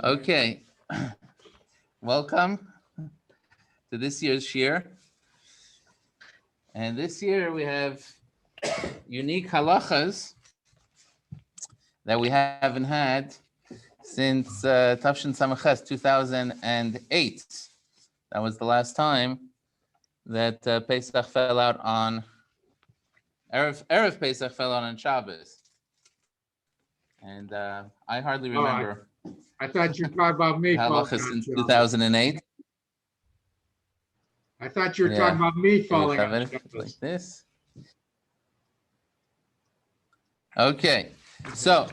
Okay, welcome to this year's shir. And this year we have unique halachas that we haven't had since Tafshin Samaches 2008. That was the last time that Pesach fell out on Erev Pesach fell out on Shabbos. And I hardly remember. I thought you were talking about me. Halacha since 2008. I thought you were talking about me falling on like this. Okay, so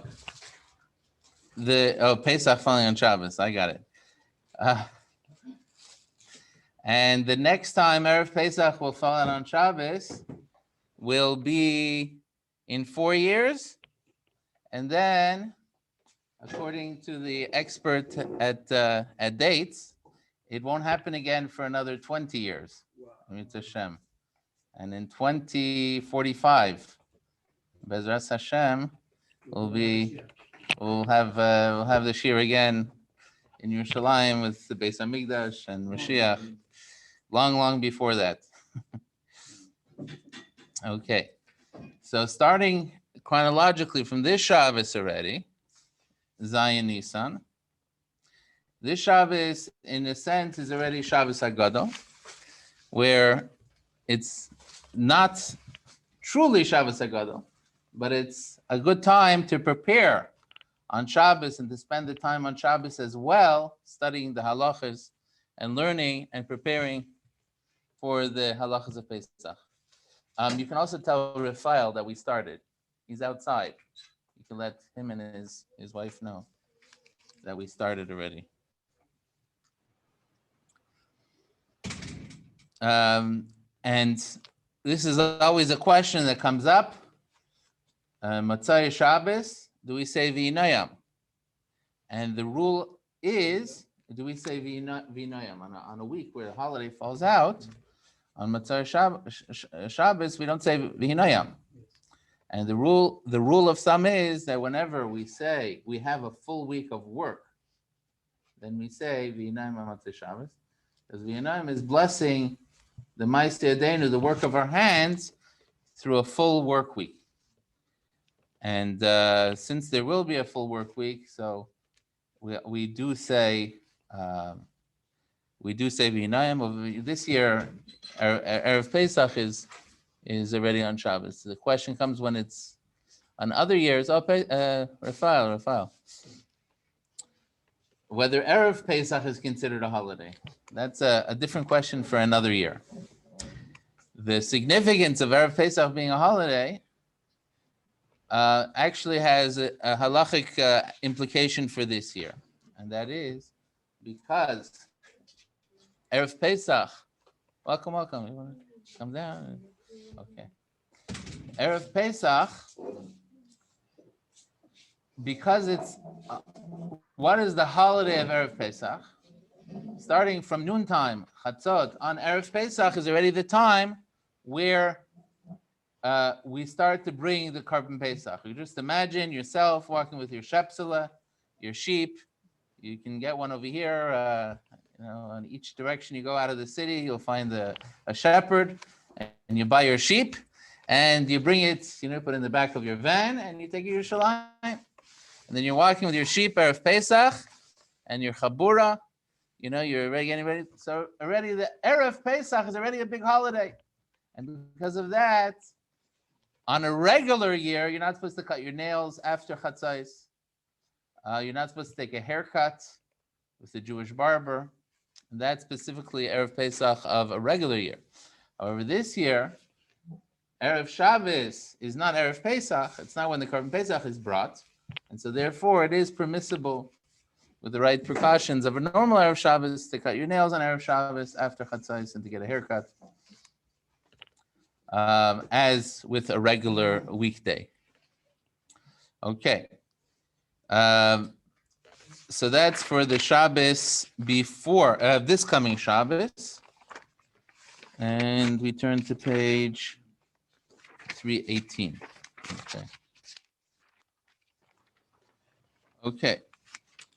Pesach falling on Shabbos. I got it. And the next time Erev Pesach will fall out on Shabbos will be in 4 years, and then, according to the expert at dates, it won't happen again for another 20 years. Hashem. And in 2045, Bezras Hashem, we'll have the shir again in Yerushalayim with the Beis Hamikdash and Mashiach, long before that. Okay, so starting chronologically from this Shabbos already, Zayin Nisan. This Shabbos, in a sense, is already Shabbos Hagadol, where it's not truly Shabbos Hagadol, but it's a good time to prepare on Shabbos and to spend the time on Shabbos as well, studying the halachas and learning and preparing for the halachas of Pesach. You can also tell Raphael that we started. He's outside. You can let him and his wife know that we started already. And this is always a question that comes up. Matzai Shabbos, do we say V'inayam? And the rule is, do we say V'inayam on a week where the holiday falls out? On Matzai Shabbos, we don't say V'inayam. And the rule of some is that whenever we say we have a full week of work, then we say V'inayam on Matzai Shabbos, because V'inayam is blessing the Ma'aseh Yadeinu, the work of our hands, through a full work week. And since there will be a full work week, so we do say V'inayim. This year, Erev Pesach is already on Shabbos. The question comes when it's on other years. Raphael. Whether Erev Pesach is considered a holiday. That's a different question for another year. The significance of Erev Pesach being a holiday actually has a halachic implication for this year. And that is because Erev Pesach, welcome. You want to come down? Okay. Erev Pesach, because it's, what is the holiday of Erev Pesach? Starting from noontime, Chatzot, on Erev Pesach is already the time where we start to bring the Korban Pesach. You just imagine yourself walking with your shepsela, your sheep. You can get one over here. In each direction you go out of the city, you'll find a shepherd, and you buy your sheep, and you bring it, put it in the back of your van, and you take it to Yerushalayim. And then you're walking with your sheep Erev Pesach, and your chabura. You're already getting ready. So already the Erev Pesach is already a big holiday. And because of that, on a regular year, you're not supposed to cut your nails after Chatzais. You're not supposed to take a haircut with a Jewish barber. And that's specifically Erev Pesach of a regular year. However, this year, Erev Shabbos is not Erev Pesach. It's not when the Korban Pesach is brought. And so therefore, it is permissible with the right precautions of a normal Erev Shabbos to cut your nails on Erev Shabbos after Chatzais and to get a haircut, as with a regular weekday. Okay. So that's for the Shabbos before this coming Shabbos. And we turn to page 318. Okay.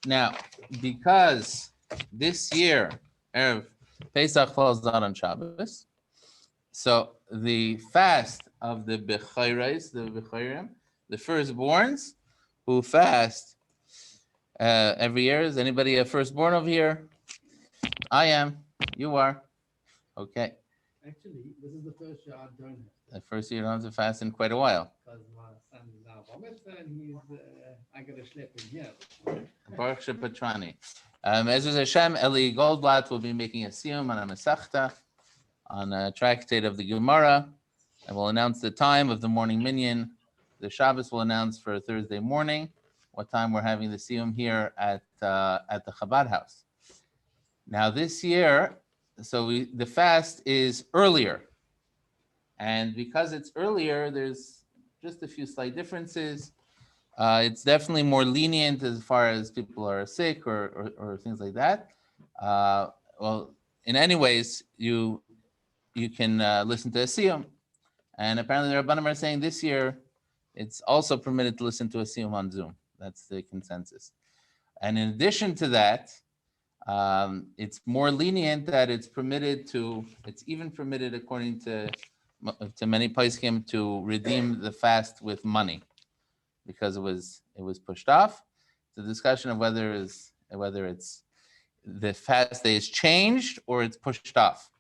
Now, because this year Erev Pesach falls out on Shabbos, so the fast of the Bechayres, the Bechayrim, the firstborns who fast every year. Is anybody a firstborn over here? I am. You are. Okay. Actually, this is the first year I don't have The first year you don't have to fast in quite a while. because my son is now bar mitzvah and he's I got to schlep him here. Baruch Shepatrani. Ezra Hashem, Eli Goldblatt will be making a siyum on a Masechta, on a tractate of the Gemara, and will announce the time of the morning minyan. The Shabbos will announce for Thursday morning what time we're having the siyum here at the Chabad house. Now this year, the fast is earlier, and because it's earlier, there's just a few slight differences. It's definitely more lenient as far as people are sick or things like that. Well, in any ways, you can listen to a siyum, and apparently the Rabbanim are saying this year it's also permitted to listen to a siyum on Zoom. That's the consensus. And in addition to that, it's more lenient that it's even permitted according to many poskim to redeem the fast with money because it was pushed off. It's a discussion of whether it's the fast day is changed or it's pushed off.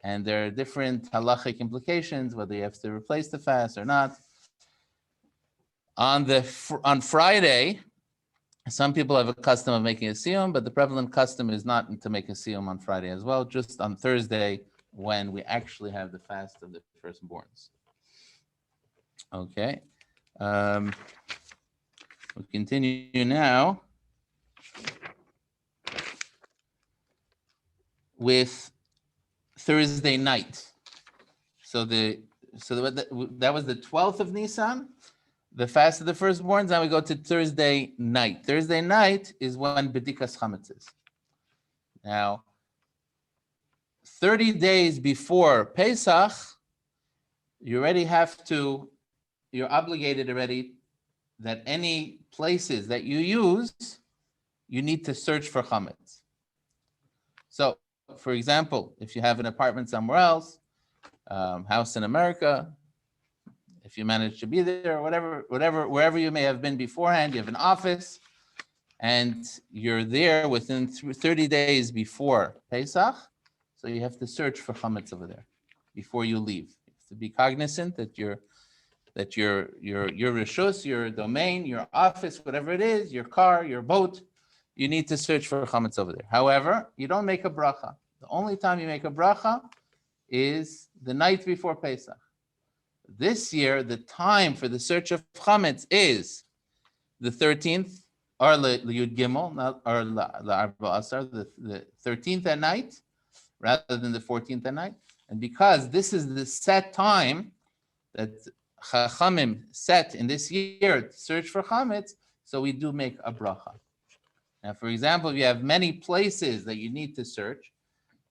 And there are different halachic implications, whether you have to replace the fast or not. On Friday, some people have a custom of making a siyum, but the prevalent custom is not to make a siyum on Friday as well, just on Thursday when we actually have the fast of the firstborns. Okay. We'll continue now with Thursday night. So that was the 12th of Nisan, the fast of the firstborns. Now we go to Thursday night. Thursday night is when B'dikas Chametz is. Now, 30 days before Pesach, you're obligated already that any places that you use, you need to search for chametz. So, for example, if you have an apartment somewhere else, house in America, if you manage to be there, wherever you may have been beforehand, you have an office, and you're there within 30 days before Pesach, so you have to search for chametz over there before you leave. You have to be cognizant that your reshus, your domain, your office, whatever it is, your car, your boat, you need to search for chametz over there. However, you don't make a bracha. The only time you make a bracha is the night before Pesach. This year, the time for the search of chametz is the 13th, or Yud Gimel, not or Arba Asar, the 13th at night, rather than the 14th at night. And because this is the set time that Chachamim set in this year to search for chametz, so we do make a bracha. Now, for example, if you have many places that you need to search,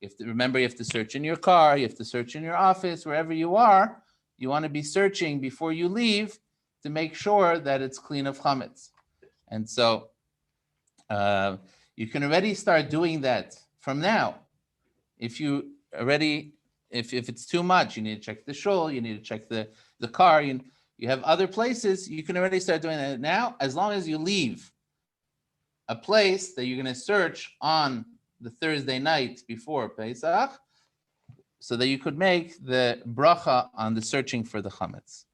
you have to search in your car, you have to search in your office, wherever you are, you want to be searching before you leave to make sure that it's clean of chametz. And so you can already start doing that from now. If it's too much, you need to check the shul, you need to check the car, you have other places, you can already start doing that now, as long as you leave a place that you're going to search on the Thursday night before Pesach, so that you could make the bracha on the searching for the chametz.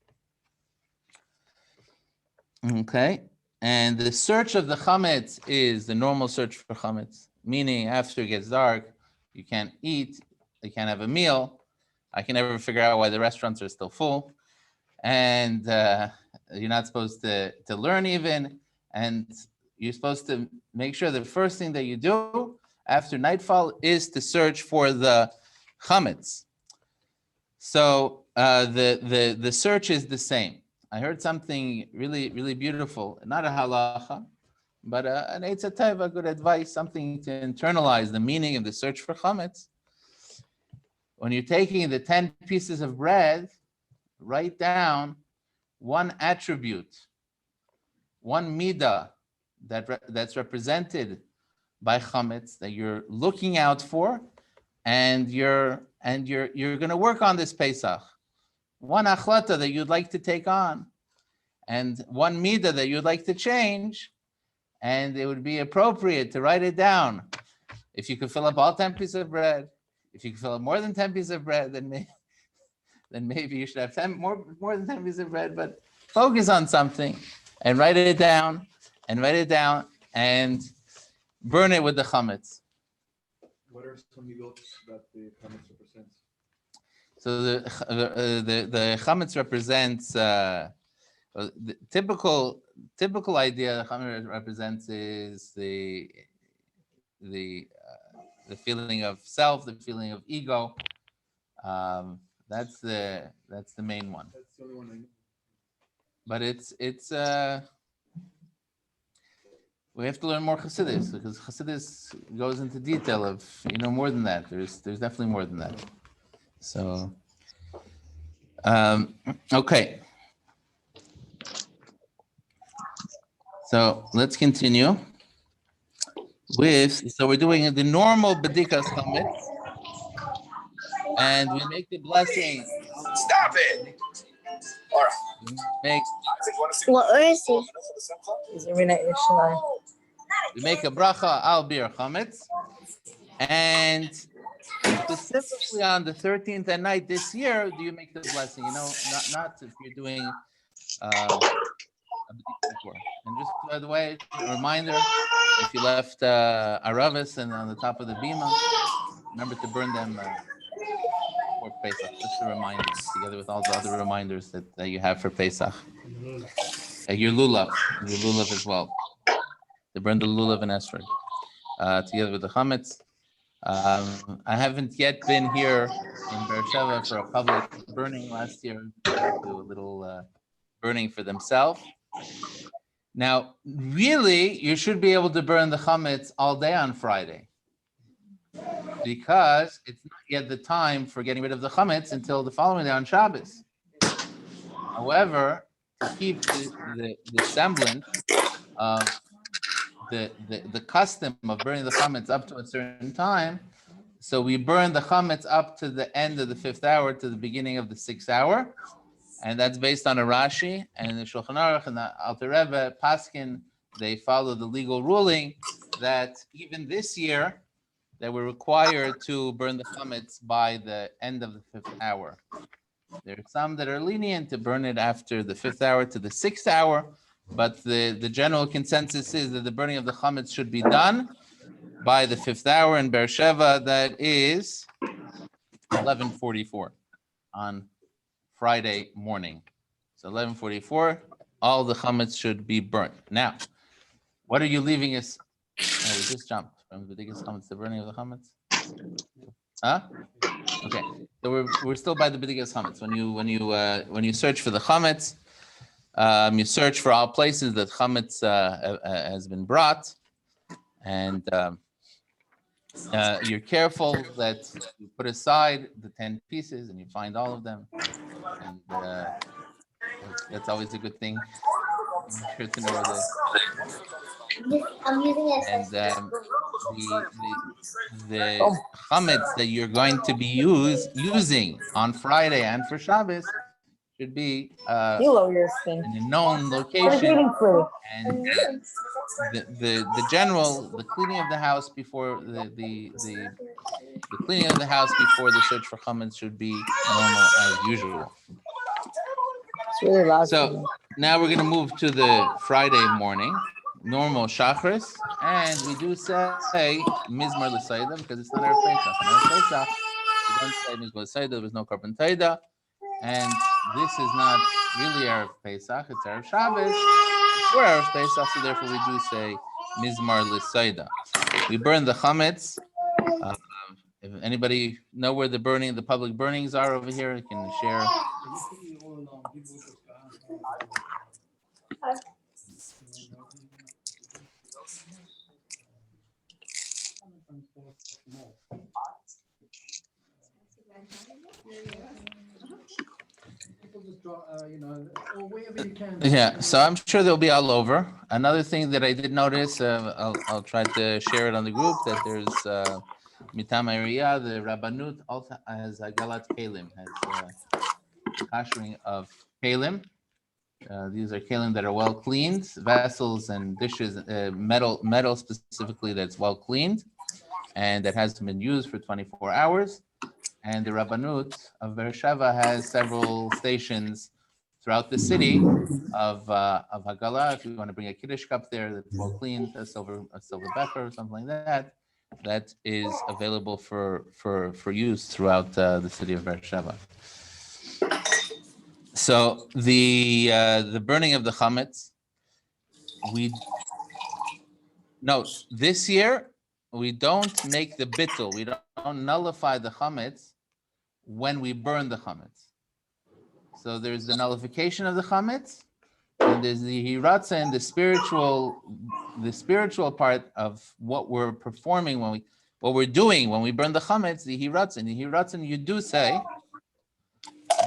Okay, and the search of the chametz is the normal search for chametz, meaning after it gets dark, you can't eat, you can't have a meal. I can never figure out why the restaurants are still full, and you're not supposed to learn even, and you're supposed to make sure the first thing that you do after nightfall is to search for the chametz. So the search is the same. I heard something really, really beautiful, not a halacha, but an eitzah teva, good advice, something to internalize the meaning of the search for chametz. When you're taking the 10 pieces of bread, write down one attribute, one midah that's represented by chametz that you're looking out for, and you're going to work on this Pesach. One achlata that you'd like to take on, and one midah that you'd like to change, and it would be appropriate to write it down. If you could fill up all 10 pieces of bread, if you could fill up more than 10 pieces of bread, then maybe you should have more than 10 pieces of bread, but focus on something and write it down and burn it with the chametz. What are some middot that the chametz represents? So the chametz represents the typical idea the chametz represents is the feeling of self, the feeling of ego. That's the main one. That's the only one I know. But it's we have to learn more Chassidus, because Chassidus goes into detail of more than that. There's definitely more than that. So okay. So let's continue so we're doing the normal Bedikas Chametz, and we make the blessing. Stop it! All right. What is he? We make a bracha al bir chametz, and specifically on the 13th at night this year, do you make the blessing? Not if you're doing a b'dika before. And just by the way, a reminder: if you left aravis and on the top of the bima, remember to burn them for Pesach. Just a reminder, together with all the other reminders that you have for Pesach. Your lulav as well. They burn the lulav and esrog together with the chametz. I haven't yet been here in Be'er Sheva for a public burning last year. Do a little burning for themselves. Now, really, you should be able to burn the chametz all day on Friday, because it's not yet the time for getting rid of the chametz until the following day on Shabbos. However, to keep the semblance of the custom of burning the chametz up to a certain time, so we burn the chametz up to the end of the 5th hour to the beginning of the 6th hour, and that's based on a Rashi and the Shulchan Aruch and the Alter Rebbe Paskin. They follow the legal ruling that even this year that we're required to burn the chametz by the end of the 5th hour. There are some that are lenient to burn it after the 5th hour to the 6th hour, but the general consensus is that the burning of the chametz should be done by the 5th hour in Be'er Sheva. That is 11:44 on Friday morning. So 11:44, all the chametz should be burnt. Now, what are you leaving us? Oh, we just jumped from the biggest chametz, the burning of the chametz. Huh? Okay, so we're still by the biggest chametz. When you search for the chametz, you search for all places that chametz has been brought, and you're careful that you put aside the 10 pieces and you find all of them, and that's always a good thing. I'm sure to know where I'm using it. and the chametz that you're going to be using on Friday and for Shabbos should be in a known location, and the cleaning of the house before the cleaning of the house before the search for chametz should be normal as usual. It's really loud. So now we're going to move to the Friday morning, normal shachris, and we do say mizmar l'sayda because it's not Erev Pesach. On Erev Pesach, we don't say mizmar l'sayda. There was no korban taida, and this is not really Erev Pesach. It's Erev Shabbos. We're Erev Pesach, so therefore we do say mizmar l'sayda. We burn the chametz. If anybody know where the public burnings are over here, I can share. or wherever you can. Yeah, so I'm sure they'll be all over. Another thing that I did notice, I'll try to share it on the group, that there's Mitam area, the Rabbanut also has Galat Kalim, has kashering of Kalim. These are kalim that are well cleaned, vessels and dishes, metal specifically that's well cleaned, and that hasn't been used for 24 hours. And the Rabbanut of Be'er Sheva has several stations throughout the city of Hagala. If you want to bring a Kiddush cup there that's well cleaned, a silver becher or something like that, that is available for use throughout the city of Be'er Sheva. So the burning of the chametz, this year we don't make the bittul, we don't nullify the chametz when we burn the chametz. So there's the nullification of the chametz, and there's the hiratzon, the spiritual part of what we're performing what we're doing when we burn the chametz, the hiratzon. The hiratzon you do say,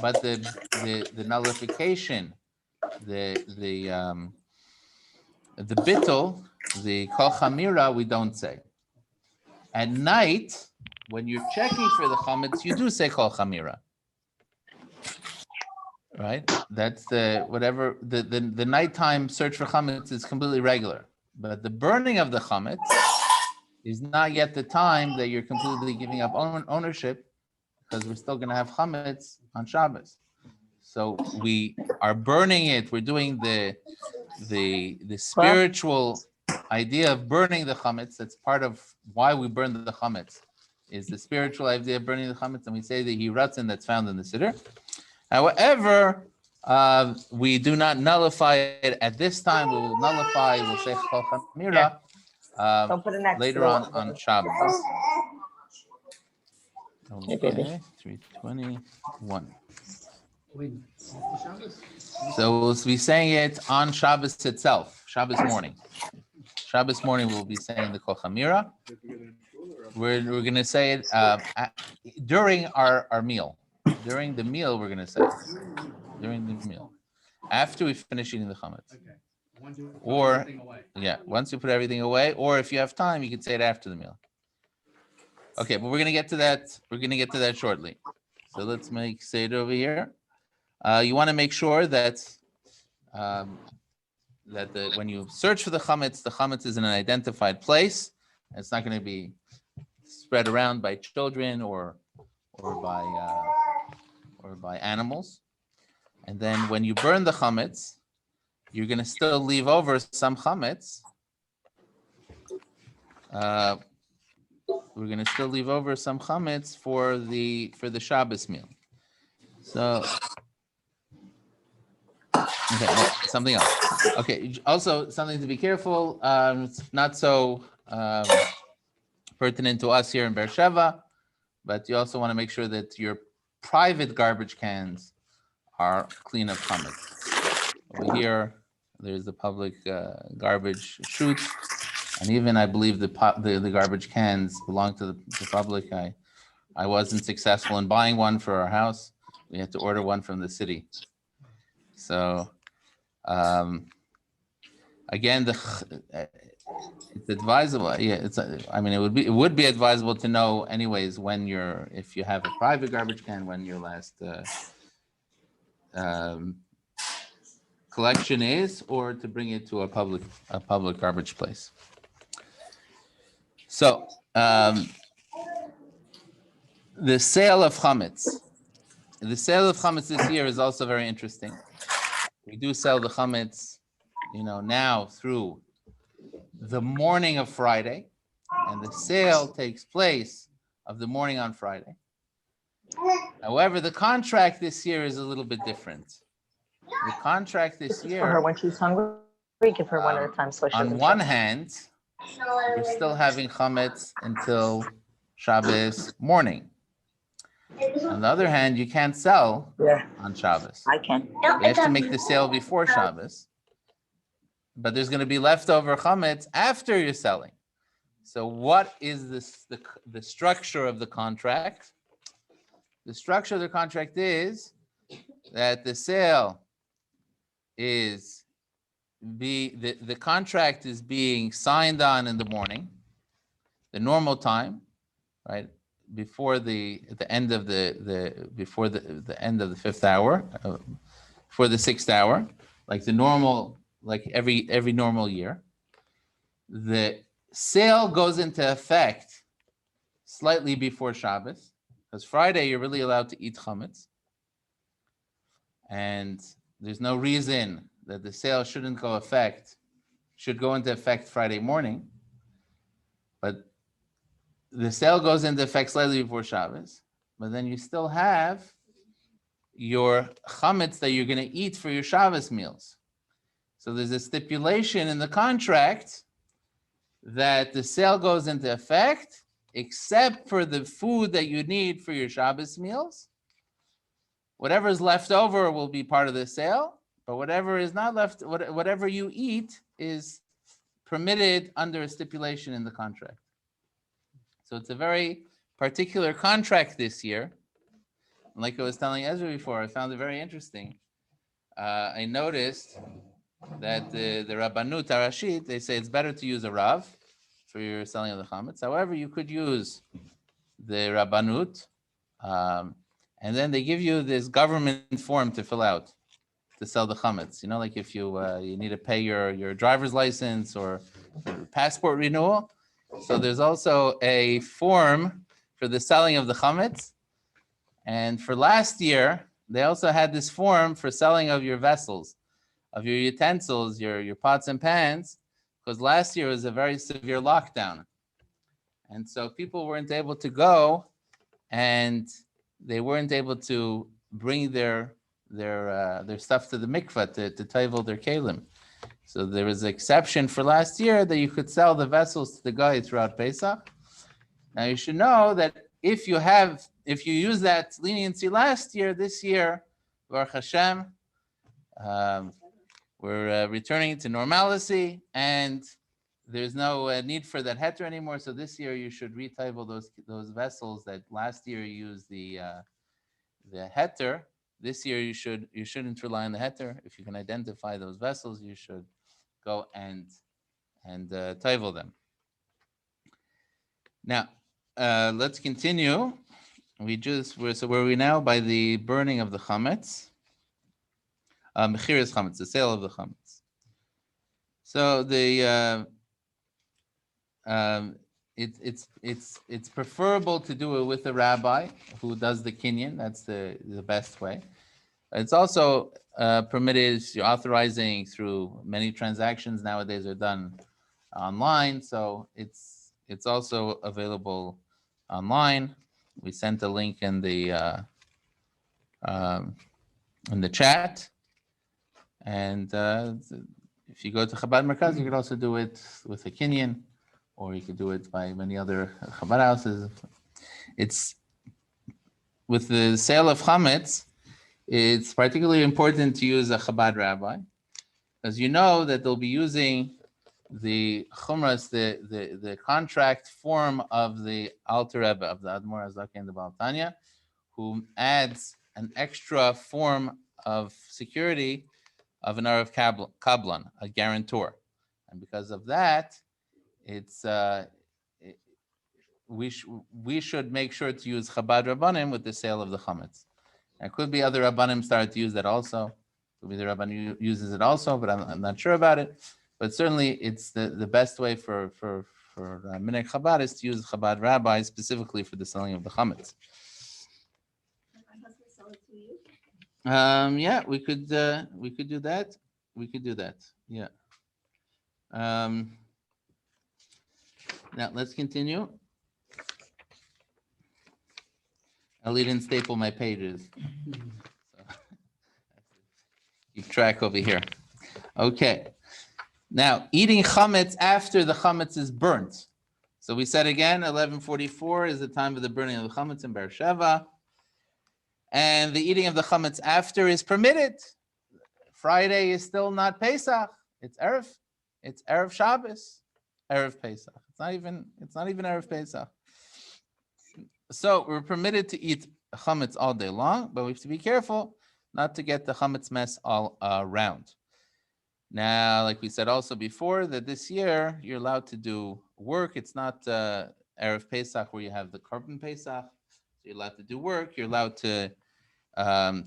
but the nullification, the bittul, the kol chamira, we don't say. At night, when you're checking for the chametz, you do say kol chamira, right? That's the nighttime search for chametz is completely regular, but the burning of the chametz is not yet the time that you're completely giving up ownership, because we're still going to have chametz on Shabbos. So we are burning it. We're doing the spiritual idea of burning the chametz. That's part of why we burn the chametz, is the spiritual idea of burning the chametz, and we say the hiratzon that's found in the siddur. However, we do not nullify it at this time. We will nullify. We'll say chol chamira later on Shabbos. Okay, 3:21. So we'll be saying it on Shabbos itself, Shabbos morning. Shabbos morning we'll be saying the kol chamira. We're going to say it during our meal. During the meal, we're going to say it. During the meal. After we finish eating the chametz. Or, once you put everything away, or if you have time, you can say it after the meal. Okay, but we're going to get to that. We're going to get to that shortly. So let's say it over here. You want to make sure that when you search for the chametz is in an identified place. It's not going to be spread around by children or by animals. And then when you burn the chametz, you're going to still leave over some chametz. We're going to still leave over some chametz for the Shabbos meal. So, okay, something else. Okay, also something to be careful. It's not so pertinent to us here in Be'er Sheva, but you also want to make sure that your private garbage cans are clean of chametz. Over here, there's the public garbage chute, and even I believe the garbage cans belong to the public. I wasn't successful in buying one for our house. We had to order one from the city. So again, it's advisable. Yeah, it would be advisable to know anyways if you have a private garbage can, when your last collection is, or to bring it to a public garbage place. So the sale of chametz. The sale of chametz this year is also very interesting. We do sell the chametz, now through the morning of Friday, and the sale takes place of the morning on Friday. However, the contract this year is a little bit different. The contract this year, for her when she's hungry, give her one at a time. So on one hand, we're still having chametz until Shabbos morning. On the other hand, you can't sell on Shabbos. I can. You have to make the sale before Shabbos. But there's going to be leftover chametz after you're selling. So what is the structure of the contract? The structure of the contract is that the sale is the contract is being signed on in the morning, the normal time, right? Before the end of the end of the fifth hour, for the sixth hour, like the normal, like every normal year. The sale goes into effect slightly before Shabbos, because Friday you're really allowed to eat chametz, and there's no reason that the sale should go into effect Friday morning, but the sale goes into effect slightly before Shabbos, but then you still have your chametz that you're going to eat for your Shabbos meals. So there's a stipulation in the contract that the sale goes into effect except for the food that you need for your Shabbos meals. Whatever is left over will be part of the sale, but whatever is not left, whatever you eat is permitted under a stipulation in the contract. So it's a very particular contract this year. Like I was telling Ezra before, I found it very interesting. I noticed that the Rabbanut Arashit, they say it's better to use a Rav for your selling of the chametz. However, you could use the Rabbanut, and then they give you this government form to fill out to sell the chametz. You know, like if you you need to pay your driver's license or passport renewal. So there's also a form for the selling of the chametz. And for last year, they also had this form for selling of your vessels, of your utensils, your pots and pans, because last year was a very severe lockdown. And so people weren't able to go, and they weren't able to bring their stuff to the mikvah to taivel their kalim. So there was an exception for last year that you could sell the vessels to the guy throughout Pesach. Now you should know that if you use that leniency last year, this year, Baruch Hashem, we're returning to normalcy, and there's no need for that heter anymore. So this year you should retable those vessels that last year you used the heter. This year you shouldn't rely on the heter. If you can identify those vessels, you should go and table them. Now let's continue. So where are we now? By the burning of the chametz. Mechiras chametz, the sale of the chametz. So it's preferable to do it with a rabbi who does the kinyan. That's the best way. It's also permitted. You're authorizing through many transactions nowadays are done online, so it's also available online. We sent a link in the chat, and if you go to Chabad Merkaz, you could also do it with a kinyan, or you could do it by many other Chabad houses. It's with the sale of chametz. It's particularly important to use a Chabad rabbi, because you know that they'll be using the chumras, the contract form of the Alter Rebbe, of the Admor Azaki and the Baal Tanya, who adds an extra form of security of an Erev Kablan, a guarantor. And because of that, it's we should make sure to use Chabad Rabbanim with the sale of the chametz. It could be other Rabbanim start to use that also. It could be the Rabban uses it also, but I'm not sure about it. But certainly, it's the best way for Minhag Chabad is to use Chabad rabbi specifically for the selling of the chametz. Yeah, we could do that. We could do that. Yeah. Now let's continue. Ellie didn't staple my pages. So, keep track over here. Okay. Now, eating chametz after the chametz is burnt. So we said again, 11:44 is the time of the burning of the chametz in Be'er Sheva. And the eating of the chametz after is permitted. Friday is still not Pesach. It's Erev Shabbos, Erev Pesach. It's not even Erev Pesach. So we're permitted to eat chametz all day long, but we have to be careful not to get the chametz mess all around. Now, like we said also before, that this year you're allowed to do work. It's not Erev Pesach where you have the Korban Pesach. So you're allowed to do work. You're allowed to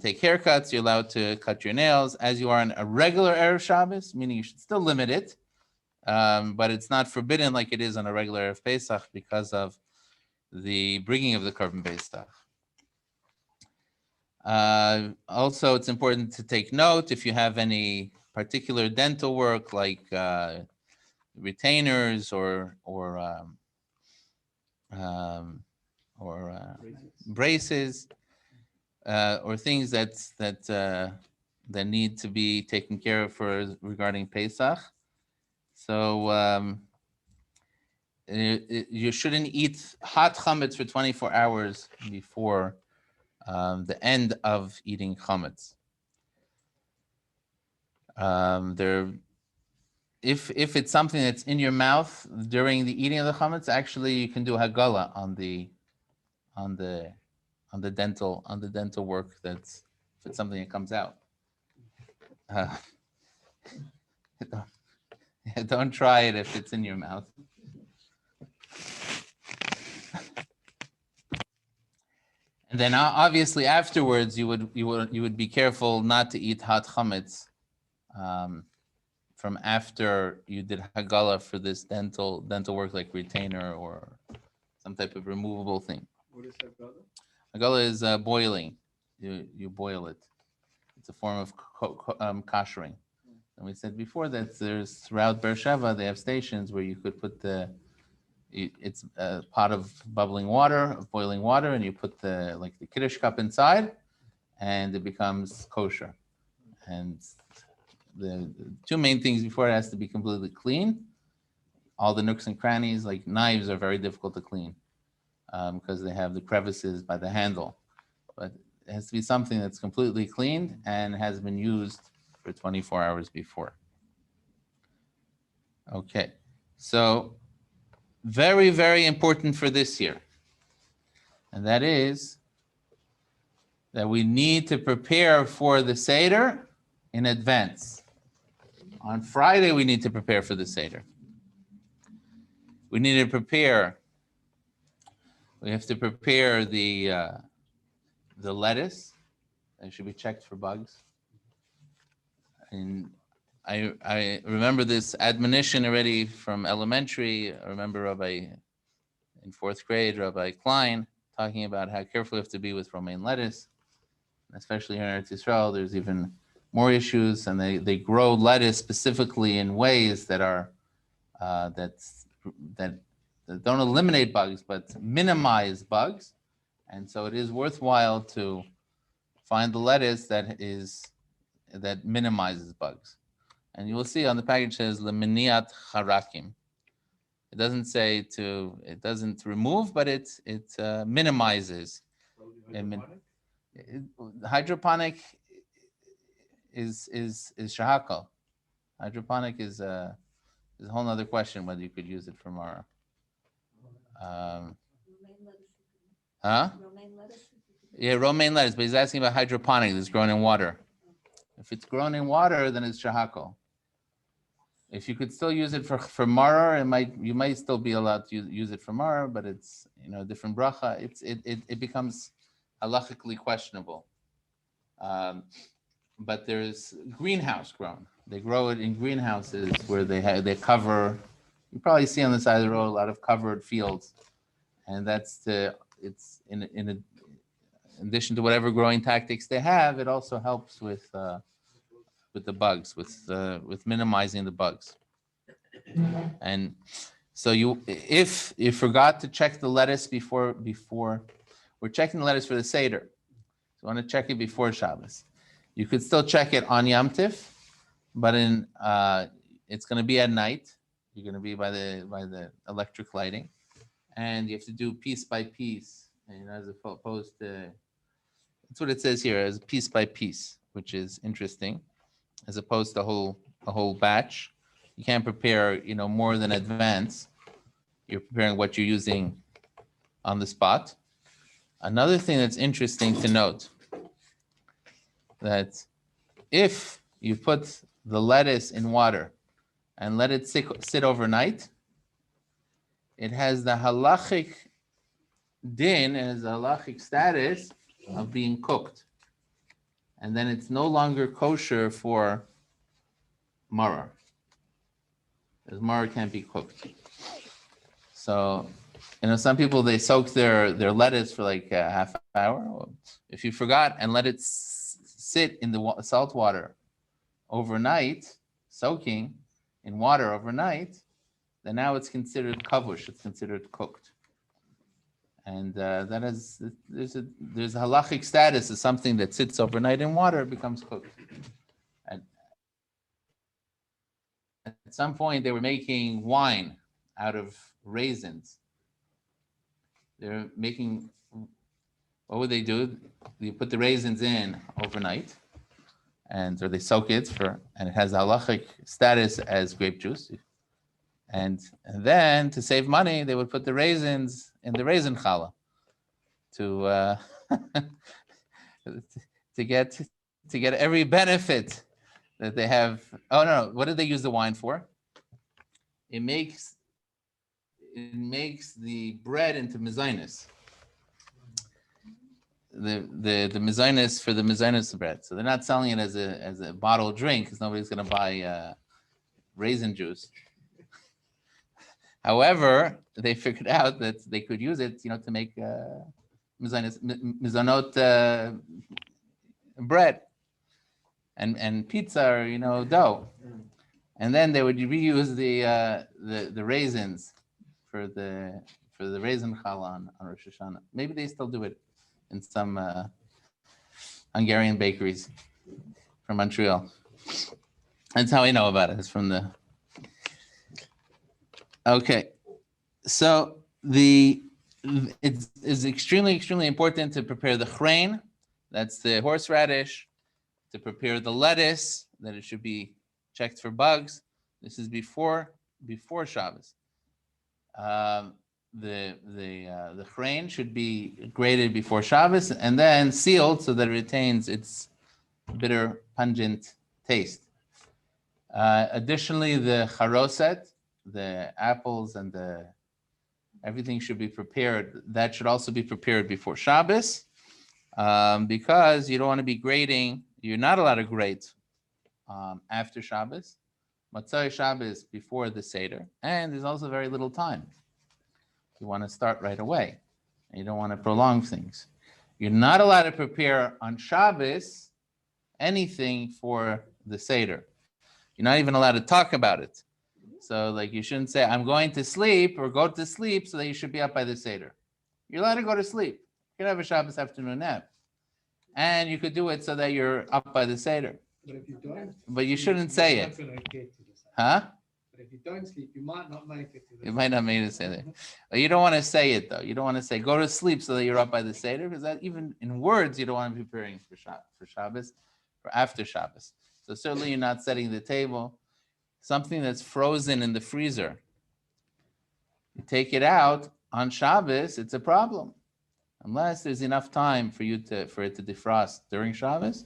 take haircuts. You're allowed to cut your nails as you are on a regular Erev Shabbos, meaning you should still limit it. But it's not forbidden like it is on a regular Erev Pesach because of the bringing of the Korban Pesach. Also, it's important to take note if you have any particular dental work like retainers or braces or things that need to be taken care of regarding Pesach. So you shouldn't eat hot chametz for 24 hours before the end of eating chametz. If it's something that's in your mouth during the eating of the chametz, actually you can do hagala on the dental work. That's if it's something that comes out. Don't try it if it's in your mouth. And then obviously afterwards you would be careful not to eat hot chametz from after you did hagala for this dental work like retainer or some type of removable thing. What is hagala? Hagala is boiling. You boil it. It's a form of koshering. And we said before that there's throughout Be'er Sheva they have stations where you could put it's a pot of boiling water, and you put the Kiddush cup inside, and it becomes kosher. And the two main things before it has to be completely clean. All the nooks and crannies, like knives, are very difficult to clean because they have the crevices by the handle. But it has to be something that's completely cleaned and has been used for 24 hours before. Okay, so very, very important for this year. And that is that we need to prepare for the Seder in advance. On Friday, we need to prepare for the Seder. We need to prepare. We have to prepare the lettuce. It should be checked for bugs. And I remember this admonition already from elementary. I remember in fourth grade, Rabbi Klein talking about how careful you have to be with romaine lettuce, especially here in Eretz Yisrael. There's even more issues, and they grow lettuce specifically in ways that are that don't eliminate bugs but minimize bugs, and so it is worthwhile to find the lettuce that minimizes bugs. And you will see on the package it says leminiat harakim. It doesn't remove, but it minimizes. Hydroponic is shahakal. Hydroponic is a whole other question whether you could use it for Mara. Yeah, romaine lettuce, but he's asking about hydroponic that's grown in water. If it's grown in water, then it's shahakal. If you could still use it for Mara, you might still be allowed to use it for Mara, but it's a different bracha. It becomes halachically questionable. But there's greenhouse grown. They grow it in greenhouses where they cover. You probably see on the side of the road a lot of covered fields, and it's in addition to whatever growing tactics they have, it also helps with the bugs, with minimizing the bugs. And so if you forgot to check the lettuce before we're checking the lettuce for the Seder, so you want to check it before Shabbos. You could still check it on Yom Tif, but it's going to be at night. You're going to be by the electric lighting, and you have to do piece by piece, as opposed to. That's what it says here, as piece by piece, which is interesting, as opposed to a whole batch. You can't prepare, more than advance. You're preparing what you're using on the spot. Another thing that's interesting to note that if you put the lettuce in water and let it sit overnight, it has the halachic din, and has the halachic status of being cooked. And then it's no longer kosher for maror, because maror can't be cooked. So, some people, they soak their lettuce for like a half hour. If you forgot and let it sit in the salt water overnight, soaking in water overnight, then now it's considered kavush. It's considered cooked, and that is there's a halachic status of something that sits overnight in water, it becomes cooked. And at some point, they were making wine out of raisins. They're making. What would they do? You put the raisins in overnight, or they soak it and it has a halachic status as grape juice. And then to save money, they would put the raisins in the raisin challah to to get every benefit that they have. Oh no! What did they use the wine for? It makes the bread into mezainis. The mezainis for the mezainis bread. So they're not selling it as a bottled drink, because nobody's going to buy raisin juice. However, they figured out that they could use it, to make mizanot bread and pizza, or dough, and then they would reuse the raisins for the raisin challah on Rosh Hashanah. Maybe they still do it in some Hungarian bakeries from Montreal. That's how I know about it. It's from the. Okay, so it's extremely important to prepare the chrein, that's the horseradish, to prepare the lettuce, that it should be checked for bugs. This is before Shabbos. The chrein should be grated before Shabbos and then sealed so that it retains its bitter, pungent taste. Additionally, the charoset, the apples and everything should be prepared. That should also be prepared before Shabbos, because you don't want to be grating. You're not allowed to grate after Shabbos. Matzah Shabbos before the Seder, and there's also very little time. You want to start right away, and you don't want to prolong things. You're not allowed to prepare on Shabbos anything for the Seder. You're not even allowed to talk about it. So, like, you shouldn't say, I'm going to sleep, or go to sleep so that you should be up by the Seder. You're allowed to go to sleep. You can have a Shabbos afternoon nap. And you could do it so that you're up by the Seder. But if you don't, But you shouldn't say it. Huh? But if you don't sleep, you might not make it to the You might not make it to Seder. But you don't want to say it, though. You don't want to say, go to sleep so that you're up by the Seder, because that, even in words, you don't want to be preparing for Shabbos, for after Shabbos. So certainly you're not setting the table. Something that's frozen in the freezer, you take it out on Shabbos, it's a problem, unless there's enough time for it to defrost during Shabbos,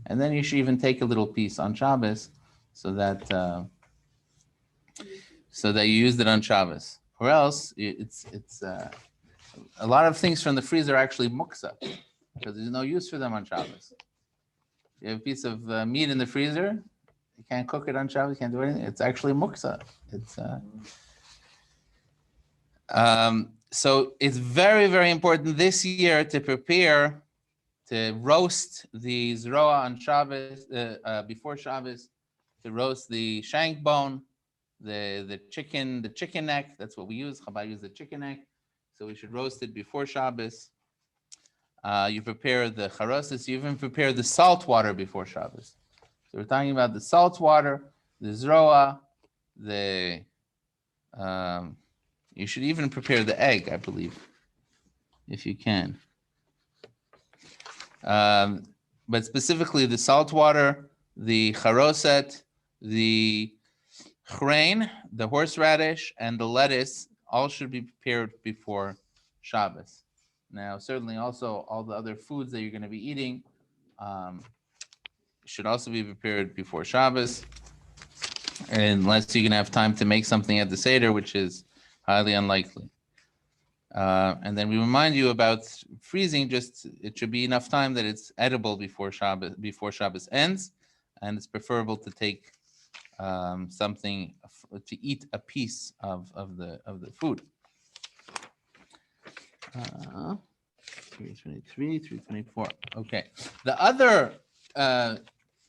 and then you should even take a little piece on Shabbos, so that you used it on Shabbos. Or else it's a lot of things from the freezer are actually muksa, because there's no use for them on Shabbos. You have a piece of meat in the freezer. You can't cook it on Shabbos. You can't do anything. It's actually muksa. So it's very, very important this year to prepare to roast the zroa on Shabbos, before Shabbos, to roast the shank bone, the chicken neck. That's what we use. Chabad use the chicken neck. So we should roast it before Shabbos. You prepare the charosis. You even prepare the salt water before Shabbos. So we're talking about the salt water, the zroa, you should even prepare the egg, I believe, if you can. But specifically the salt water, the charoset, the chrein, the horseradish, and the lettuce all should be prepared before Shabbos. Now, certainly also all the other foods that you're going to be eating, should also be prepared before Shabbos, unless you can have time to make something at the Seder, which is highly unlikely. And then we remind you about freezing. Just it should be enough time that it's edible before Shabbos ends, and it's preferable to take something to eat a piece of the food. 323, 324. Okay.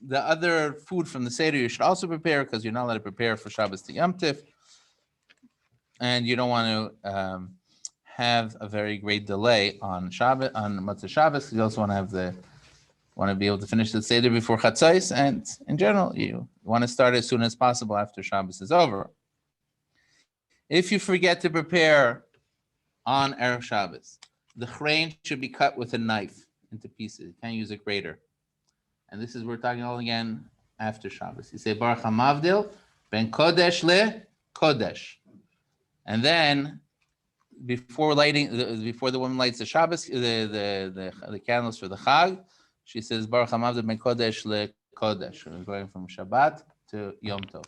The other food from the Seder you should also prepare, because you're not allowed to prepare for Shabbos to Yom Tif, and you don't want to have a very great delay on Shabbat, on Matzah Shabbos. You also want to be able to finish the Seder before Chatzos, and in general, you want to start as soon as possible after Shabbos is over. If you forget to prepare on Erev Shabbos, the chrein should be cut with a knife into pieces. You can't use a grater. And this is, we're talking all again after Shabbos. You say, Baruch HaMavdil ben Kodesh le Kodesh. And then, before the woman lights the Shabbos, the candles for the Chag, she says, Baruch HaMavdil ben Kodesh le Kodesh. We're going from Shabbat to Yom Tov.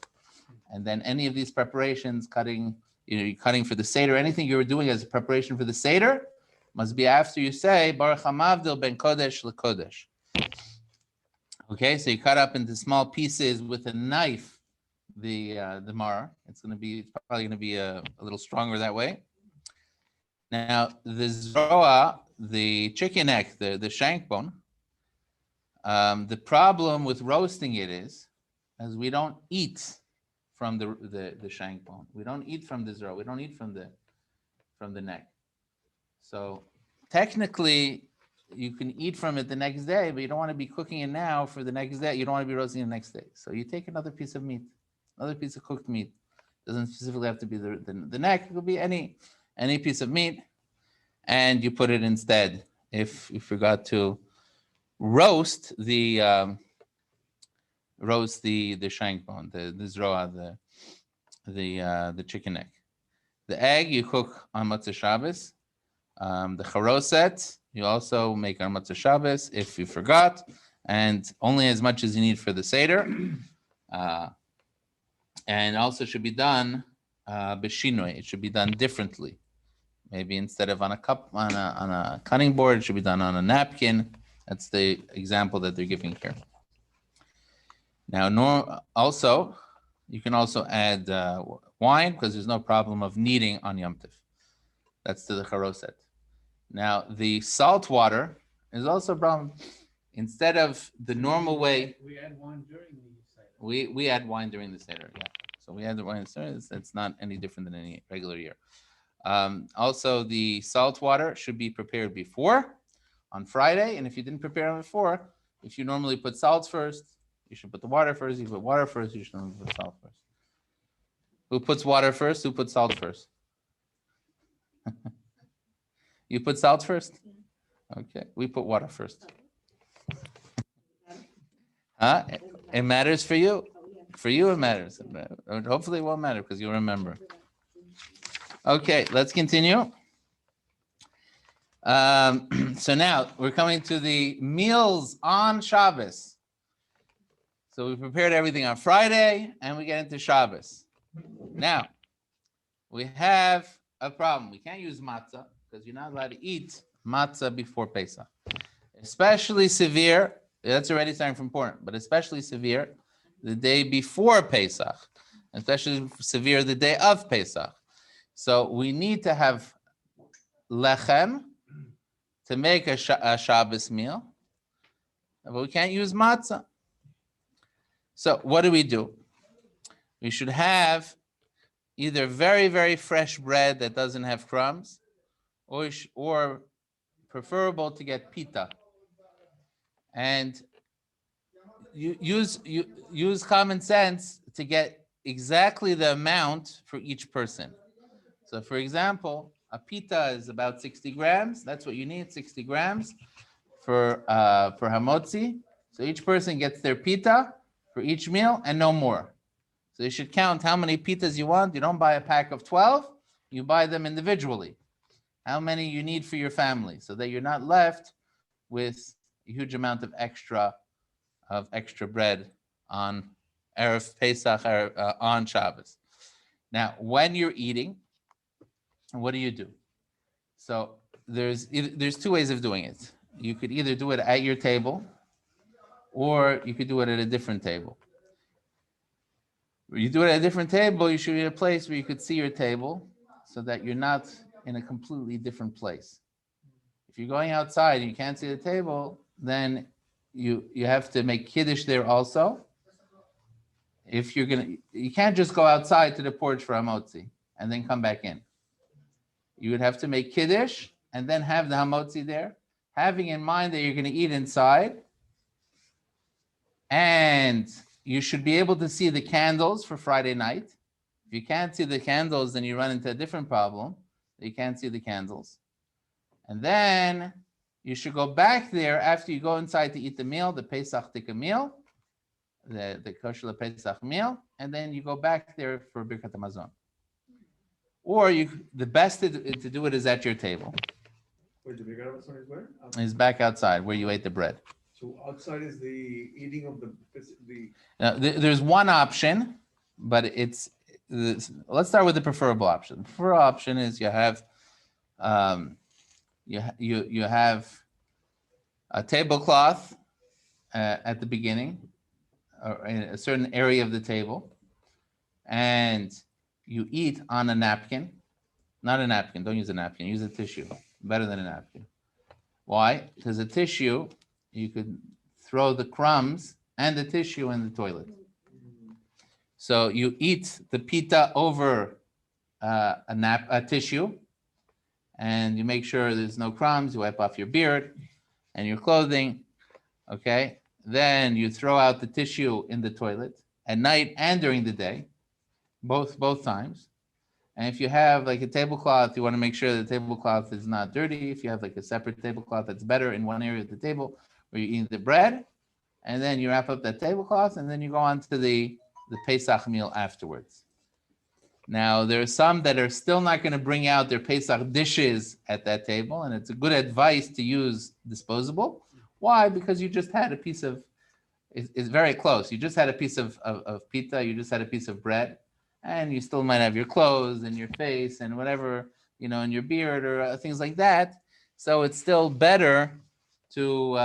And then any of these preparations, cutting for the Seder, anything you're doing as a preparation for the Seder, must be after you say, Baruch HaMavdil ben Kodesh le Kodesh. Okay, so you cut up into small pieces with a knife the maror. It's probably going to be a little stronger that way. Now, the zroa, the chicken neck, the shank bone, the problem with roasting it is, as we don't eat from the shank bone. We don't eat from the zroa. We don't eat from the neck. So technically, you can eat from it the next day, but you don't want to be cooking it now for the next day. You don't want to be roasting it the next day. So you take another piece of meat, another piece of cooked meat. It doesn't specifically have to be the neck. It could be any piece of meat, and you put it instead. If you forgot to roast the shank bone, the zroa, the chicken neck. The egg you cook on Matzah Shabbos. The charoset you also make on Matzah Shabbos if you forgot, and only as much as you need for the Seder. And also should be done b'shinoi. It should be done differently. Maybe instead of on a cutting board, it should be done on a napkin. That's the example that they're giving here. Now, also, you can also add wine, because there's no problem of kneading on Yom Tif. That's to the charoset. Now, the salt water is also a problem. Instead of the normal way, We add wine during the Seder. we add wine during the Seder, yeah. So we add the wine in the Seder. It's not any different than any regular year. Also, the salt water should be prepared before, on Friday. And if you didn't prepare it before, if you normally put salt first, you should put the water first. You put water first, you should normally put salt first. Who puts water first? Who puts salt first? You put salt first? Okay, we put water first. Huh? It matters for you. For you, it matters. Hopefully, it won't matter because you'll remember. Okay, let's continue. So now we're coming to the meals on Shabbos. So we prepared everything on Friday, and we get into Shabbos. Now, we have a problem. We can't use matzah because you're not allowed to eat matzah before Pesach. Especially severe, that's already starting from important, but especially severe the day before Pesach, especially severe the day of Pesach. So we need to have lechem to make a Shabbos meal, but we can't use matzah. So what do? We should have either very, very fresh bread that doesn't have crumbs, or preferable to get pita. And you use common sense to get exactly the amount for each person. So for example, a pita is about 60 grams. That's what you need, 60 grams for hamotzi. So each person gets their pita for each meal and no more. So you should count how many pitas you want. You don't buy a pack of 12, you buy them individually. How many you need for your family, so that you're not left with a huge amount of extra of extra bread on Erev Pesach on Shabbos. Now, when you're eating, what do? So there's two ways of doing it. You could either do it at your table, or you could do it at a different table. When you do it at a different table, you should be at a place where you could see your table, so that you're not in a completely different place. If you're going outside and you can't see the table, then you have to make kiddush there also. If you can't just go outside to the porch for hamotzi and then come back in. You would have to make kiddush and then have the hamotzi there, having in mind that you're going to eat inside. And you should be able to see the candles for Friday night. If you can't see the candles, then you run into a different problem. You can't see the candles. And then you should go back there after you go inside to eat the meal, the Pesach Tikka meal, the kosher Pesach meal, and then you go back there for Birkat Hamazon. Or the best to do it is at your table. Wait, the Birkat Hamazon is where? Is back outside where you ate the bread. So outside is the eating of the. Now, there's one option, but let's start with the preferable option. The preferable option is you have you have a tablecloth at the beginning, or in a certain area of the table, and you eat on a napkin. Not a napkin. Don't use a napkin. Use a tissue. Better than a napkin. Why? Because a tissue, you could throw the crumbs and the tissue in the toilet. So you eat the pita over a tissue, and you make sure there's no crumbs. You wipe off your beard and your clothing. Okay. Then you throw out the tissue in the toilet at night and during the day, both times. And if you have like a tablecloth, you want to make sure the tablecloth is not dirty. If you have like a separate tablecloth, that's better in one area of the table where you eat the bread, and then you wrap up that tablecloth, and then you go on to the Pesach meal afterwards. Now, there are some that are still not going to bring out their Pesach dishes at that table, and it's a good advice to use disposable. Why? Because you just had a piece of, it's very close. You just had a piece of pita, you just had a piece of bread, and you still might have your clothes and your face and whatever, and your beard or things like that. So it's still better to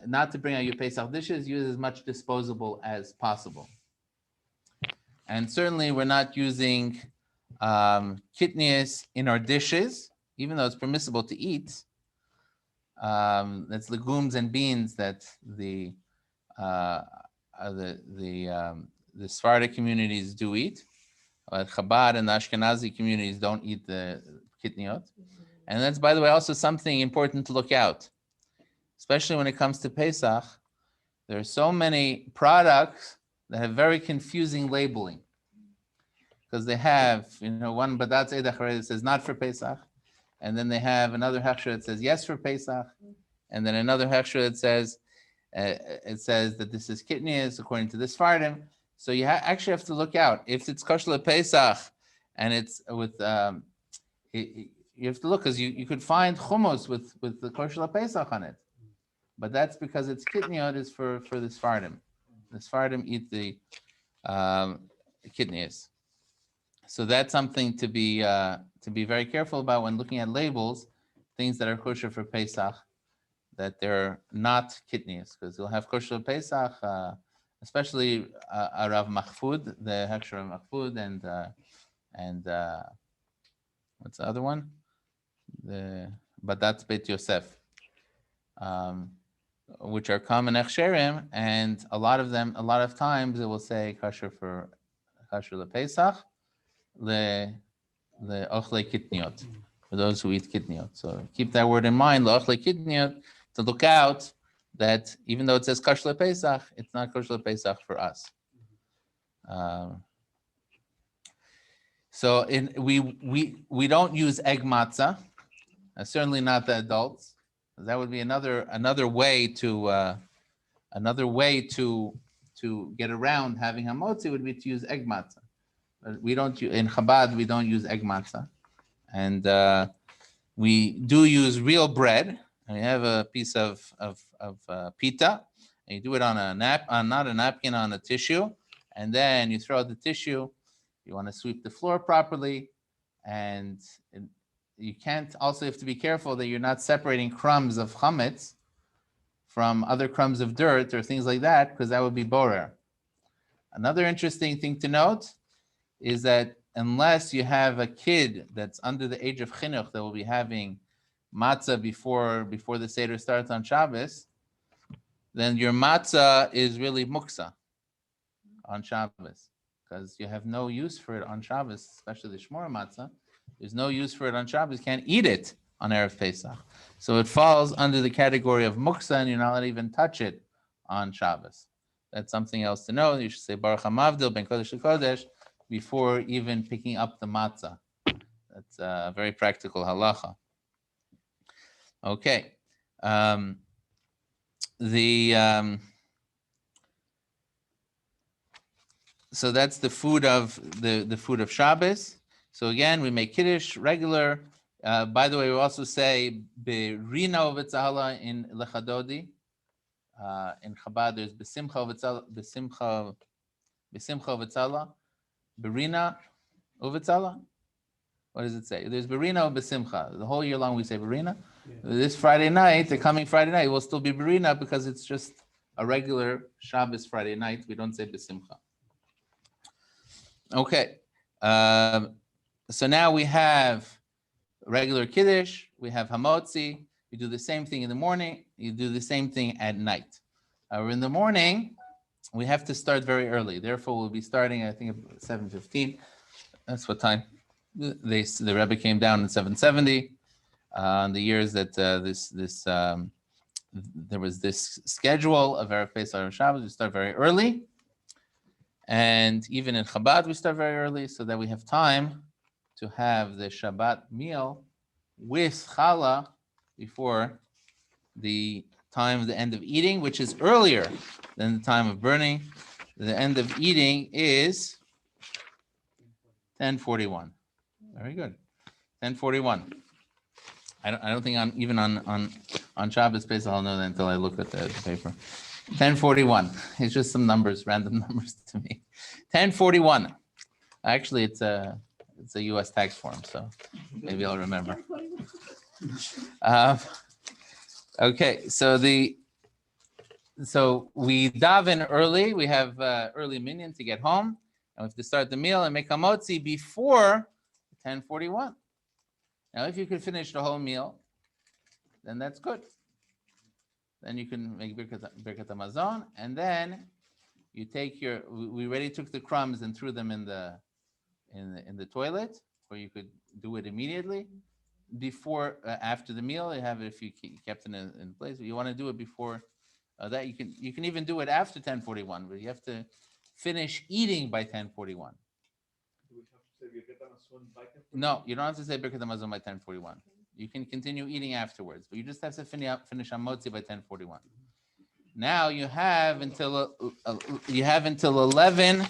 not to bring out your Pesach dishes, use as much disposable as possible. And certainly we're not using kitnius in our dishes, even though it's permissible to eat. That's legumes and beans that the Sephardic communities do eat. But Chabad and the Ashkenazi communities don't eat the kitniot. And that's, by the way, also something important to look out, especially when it comes to Pesach. There are so many products that have very confusing labeling, because they have, one badatz edach that says not for Pesach, and then they have another hechsher that says yes for Pesach, and then another hechsher that says it says that this is kitnius according to this Sephardim. So you actually have to look out. If it's kosher Pesach and it's with you have to look, because you could find hummus with the kosher Pesach on it, but that's because it's kitniot is for the Sephardim. The Sephardim eat the kitnius. So that's something to be very careful about when looking at labels, things that are kosher for Pesach, that they're not kitnius, because you'll have kosher Pesach, especially Rav Mahfoud, the hechsher of Mahfoud, and what's the other one? But that's Beit Yosef, which are common hechsherim, and a lot of times it will say kosher Pesach, le ochle kitniot, for those who eat kitniot. So keep that word in mind, le ochle kitniot, to look out that even though it says kosher Pesach, it's not kosher Pesach for us. So we don't use egg matzah, certainly not the adults. That would be another way to get around having hamotzi would be to use egg matzah. But we don't in Chabad, we don't use egg matzah, and we do use real bread. And we have a piece of pita, and you do it on not a napkin, on a tissue, and then you throw out the tissue. You want to sweep the floor properly, and you can't. Also, you have to be careful that you're not separating crumbs of chametz from other crumbs of dirt or things like that, because that would be borer. Another interesting thing to note is that unless you have a kid that's under the age of chinuch that will be having matzah before the Seder starts on Shabbos, then your matzah is really muksa on Shabbos, because you have no use for it on Shabbos, especially the Shmor matzah. There's no use for it on Shabbos. You can't eat it on Erev Pesach. So it falls under the category of muksa, and you're not allowed to even touch it on Shabbos. That's something else to know. You should say Baruch HaMavdil Ben Kodesh LeKodesh before even picking up the matzah. That's a very practical halacha. Okay. So that's the food of the food of Shabbos. So again, we make kiddush regular. By the way, we also say berina u'v'tzahala in lechadodi. In Chabad, there's besimcha u'v'tzala, berina u'v'tzala. What does it say? There's berina u'besimcha. The whole year long we say berina. Yeah. This Friday night, the coming Friday night, will still be berina because it's just a regular Shabbos Friday night. We don't say besimcha. Okay. So now we have regular kiddush. We have hamotzi. You do the same thing in the morning. You do the same thing at night. In the morning, we have to start very early. Therefore, we'll be starting, I think, at 7:15. That's what time the Rebbe came down in 770. On the years that there was this schedule of Erev Pesach and Shabbos, we start very early. And even in Chabad, we start very early so that we have time to have the Shabbat meal with challah before the time of the end of eating, which is earlier than the time of burning. The end of eating is 10:41. Very good. 10:41. I don't think even on Shabbos Pesach I'll know that until I look at the paper. 10:41. It's just some numbers, random numbers to me. 10:41. Actually, it's a U.S. tax form, so maybe I'll remember. Okay, so we daven early. We have early minyan to get home, and we have to start the meal and make hamotzi before 10:41. Now, if you could finish the whole meal, then that's good. Then you can make birkat hamazon, and then you take we already took the crumbs and threw them in the toilet, or you could do it immediately. Before, after the meal, you have it if you kept it in place. But you want to do it before that. You can even do it after 10:41, but you have to finish eating by 10:41. No, you don't have to say birkat hamazon by 10:41. You can continue eating afterwards, but you just have to finish hamotzi by 10:41. Now you have until 11.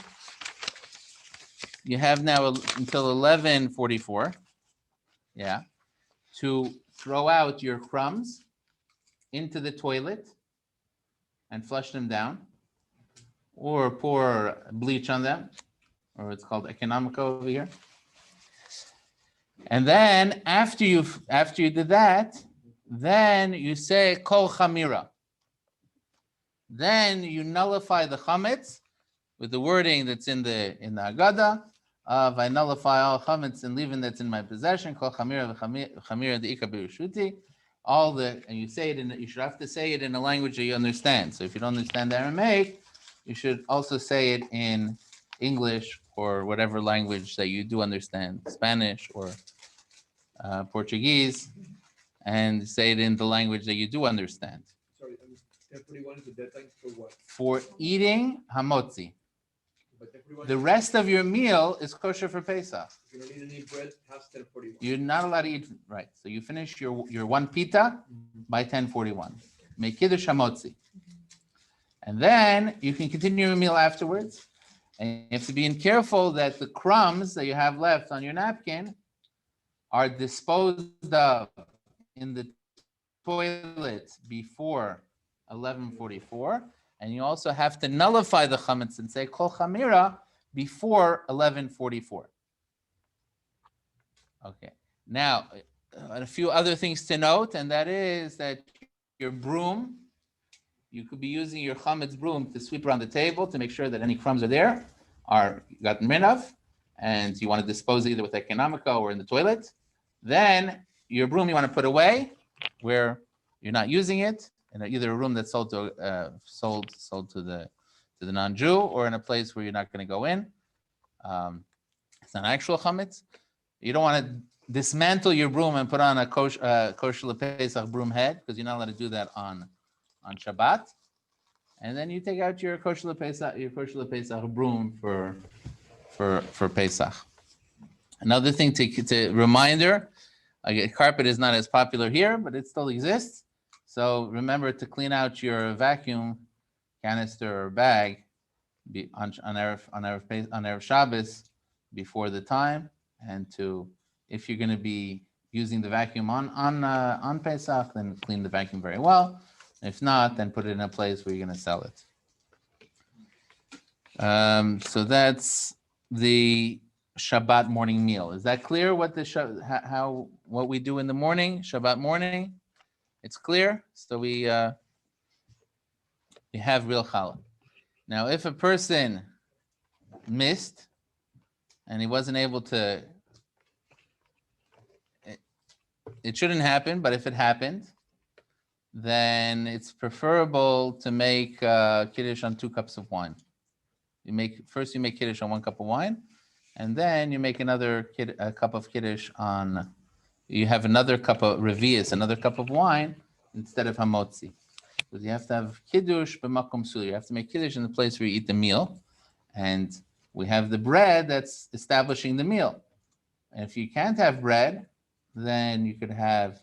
You have now until 11:44. Yeah. To throw out your crumbs into the toilet and flush them down, or pour bleach on them, or it's called economica over here. And then after you did that, then you say kol chamira. Then you nullify the chametz with the wording that's in the Agada of I nullify all chametz and leaving that's in my possession. Kol chamira v'chamira de'ika b'rishuti. And you say it you should have to say it in a language that you understand. So if you don't understand Aramaic, you should also say it in English or whatever language that you do understand, Spanish or Portuguese, and say it in the language that you do understand. Sorry, 10:41 is the deadline for what? For eating hamotzi. The rest of your meal is kosher for Pesach. If you don't eat any bread past 10:41. You're not allowed to eat, right. So you finish your one pita by 10:41. Make kiddush hamotzi. And then you can continue your meal afterwards. And you have to be careful that the crumbs that you have left on your napkin are disposed of in the toilet before 11:44, and you also have to nullify the chametz and say kol chamira before 11:44. Okay. Now, a few other things to note, and that is that your broom, you could be using your chametz broom to sweep around the table to make sure that any crumbs are gotten rid of, and you want to dispose either with economica or in the toilet. Then your broom you want to put away where you're not using it, in either a room that's sold to the non-Jew, or in a place where you're not going to go in. It's not actual chametz. You don't want to dismantle your broom and put on a kosher Pesach broom head, because you're not allowed to do that on Shabbat. And then you take out your kosher Pesach broom for Pesach. Another thing to reminder, carpet is not as popular here, but it still exists. So remember to clean out your vacuum canister or bag on Erev Shabbos before the time, and if you're going to be using the vacuum on Pesach, then clean the vacuum very well. If not, then put it in a place where you're going to sell it. So that's the Shabbat morning meal. Is that clear? What we do in the morning, Shabbat morning? It's clear. So we have real challah. Now, if a person missed and he wasn't able to, it shouldn't happen. But if it happened, then it's preferable to make kiddush on 2 cups of wine. You make kiddush on 1 cup of wine, and then you make another cup of kiddush on. You have another cup of revius, another cup of wine instead of hamotzi, because you have to have kiddush b'makom suli. You have to make kiddush in the place where you eat the meal, and we have the bread that's establishing the meal. And if you can't have bread, then you could have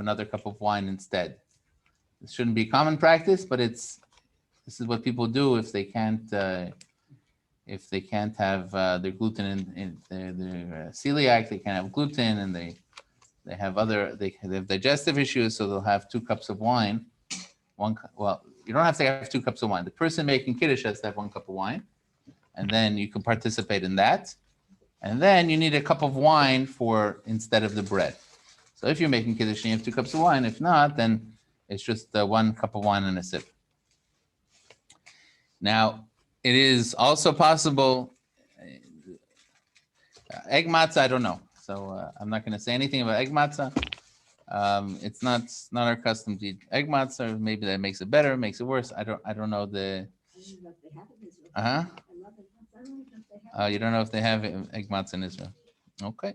another cup of wine instead. This shouldn't be common practice, but this is what people do if they can't have their gluten in their celiac. They can't have gluten, and they have digestive issues, so they'll have 2 cups of wine. You don't have to have 2 cups of wine. The person making kiddush has to have 1 cup of wine, and then you can participate in that. And then you need a cup of wine instead of the bread. So if you're making kiddush and you have 2 cups of wine, if not, then it's just 1 cup of wine and a sip. Now, it is also possible, egg matzah, I don't know. So I'm not going to say anything about egg matzah. It's not our custom to eat egg matzah. Maybe that makes it better, makes it worse. I don't know the. You don't know if they have egg matzah in Israel. Okay,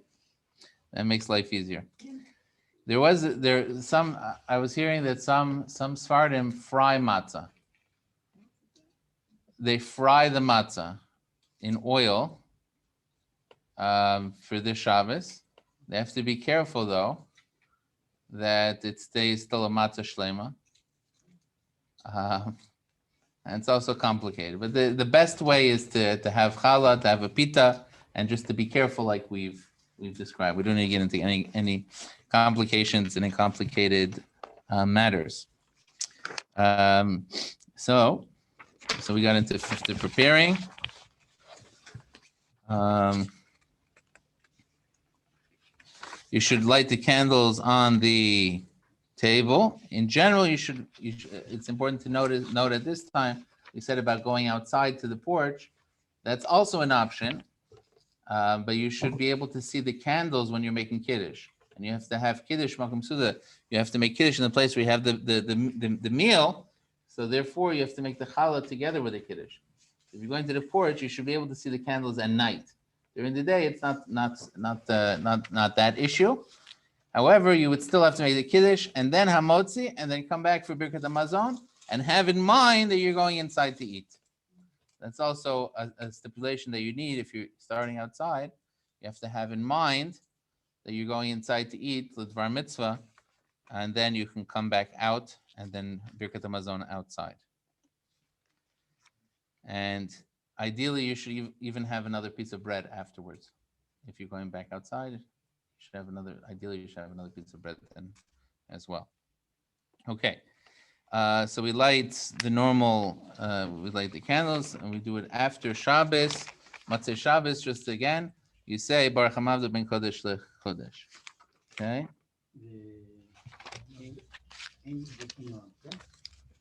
that makes life easier. I was hearing that some Sfardim fry matzah. They fry the matzah in oil for this Shabbos. They have to be careful though that it stays still a matzah shlema. And it's also complicated. But the best way is to have challah, to have a pita, and just to be careful like we've described. We don't need to get into any complications and any complicated matters. So we got into preparing. You should light the candles on the table. In general, you should. It's important to note at this time, we said about going outside to the porch. That's also an option, but you should be able to see the candles when you're making kiddush. And you have to have kiddush makom suda. You have to make kiddush in the place where you have the meal. So therefore, you have to make the challah together with the kiddush. If you're going to the porch, you should be able to see the candles at night. During the day, it's not that issue. However, you would still have to make the kiddush and then hamotzi, and then come back for birkat hamazon, and have in mind that you're going inside to eat. That's also a stipulation that you need if you're starting outside. You have to have in mind that you're going inside to eat l'dvar mitzvah, and then you can come back out and then birkat hamazon outside. And ideally, you should even have another piece of bread afterwards. If you're going back outside, you should have another piece of bread then as well. Okay. So we light the normal, we light the candles, and we do it after Shabbos, Matzei Shabbos. Just again, you say Baruch Hamavda ben Kodesh leChodesh. Okay.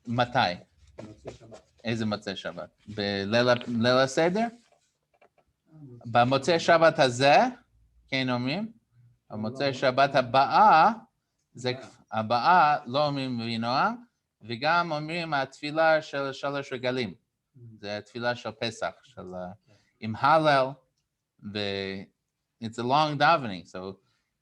Matai. איזה מוצאי שבת? בליל הסדר? במוצאי שבת הזה, כן אומרים, במוצאי שבת הבאה, הבאה לא אומרים וינועם, וגם אומרים התפילה של שלוש רגלים. זה התפילה של פסח, עם הלל, it's a long davening, so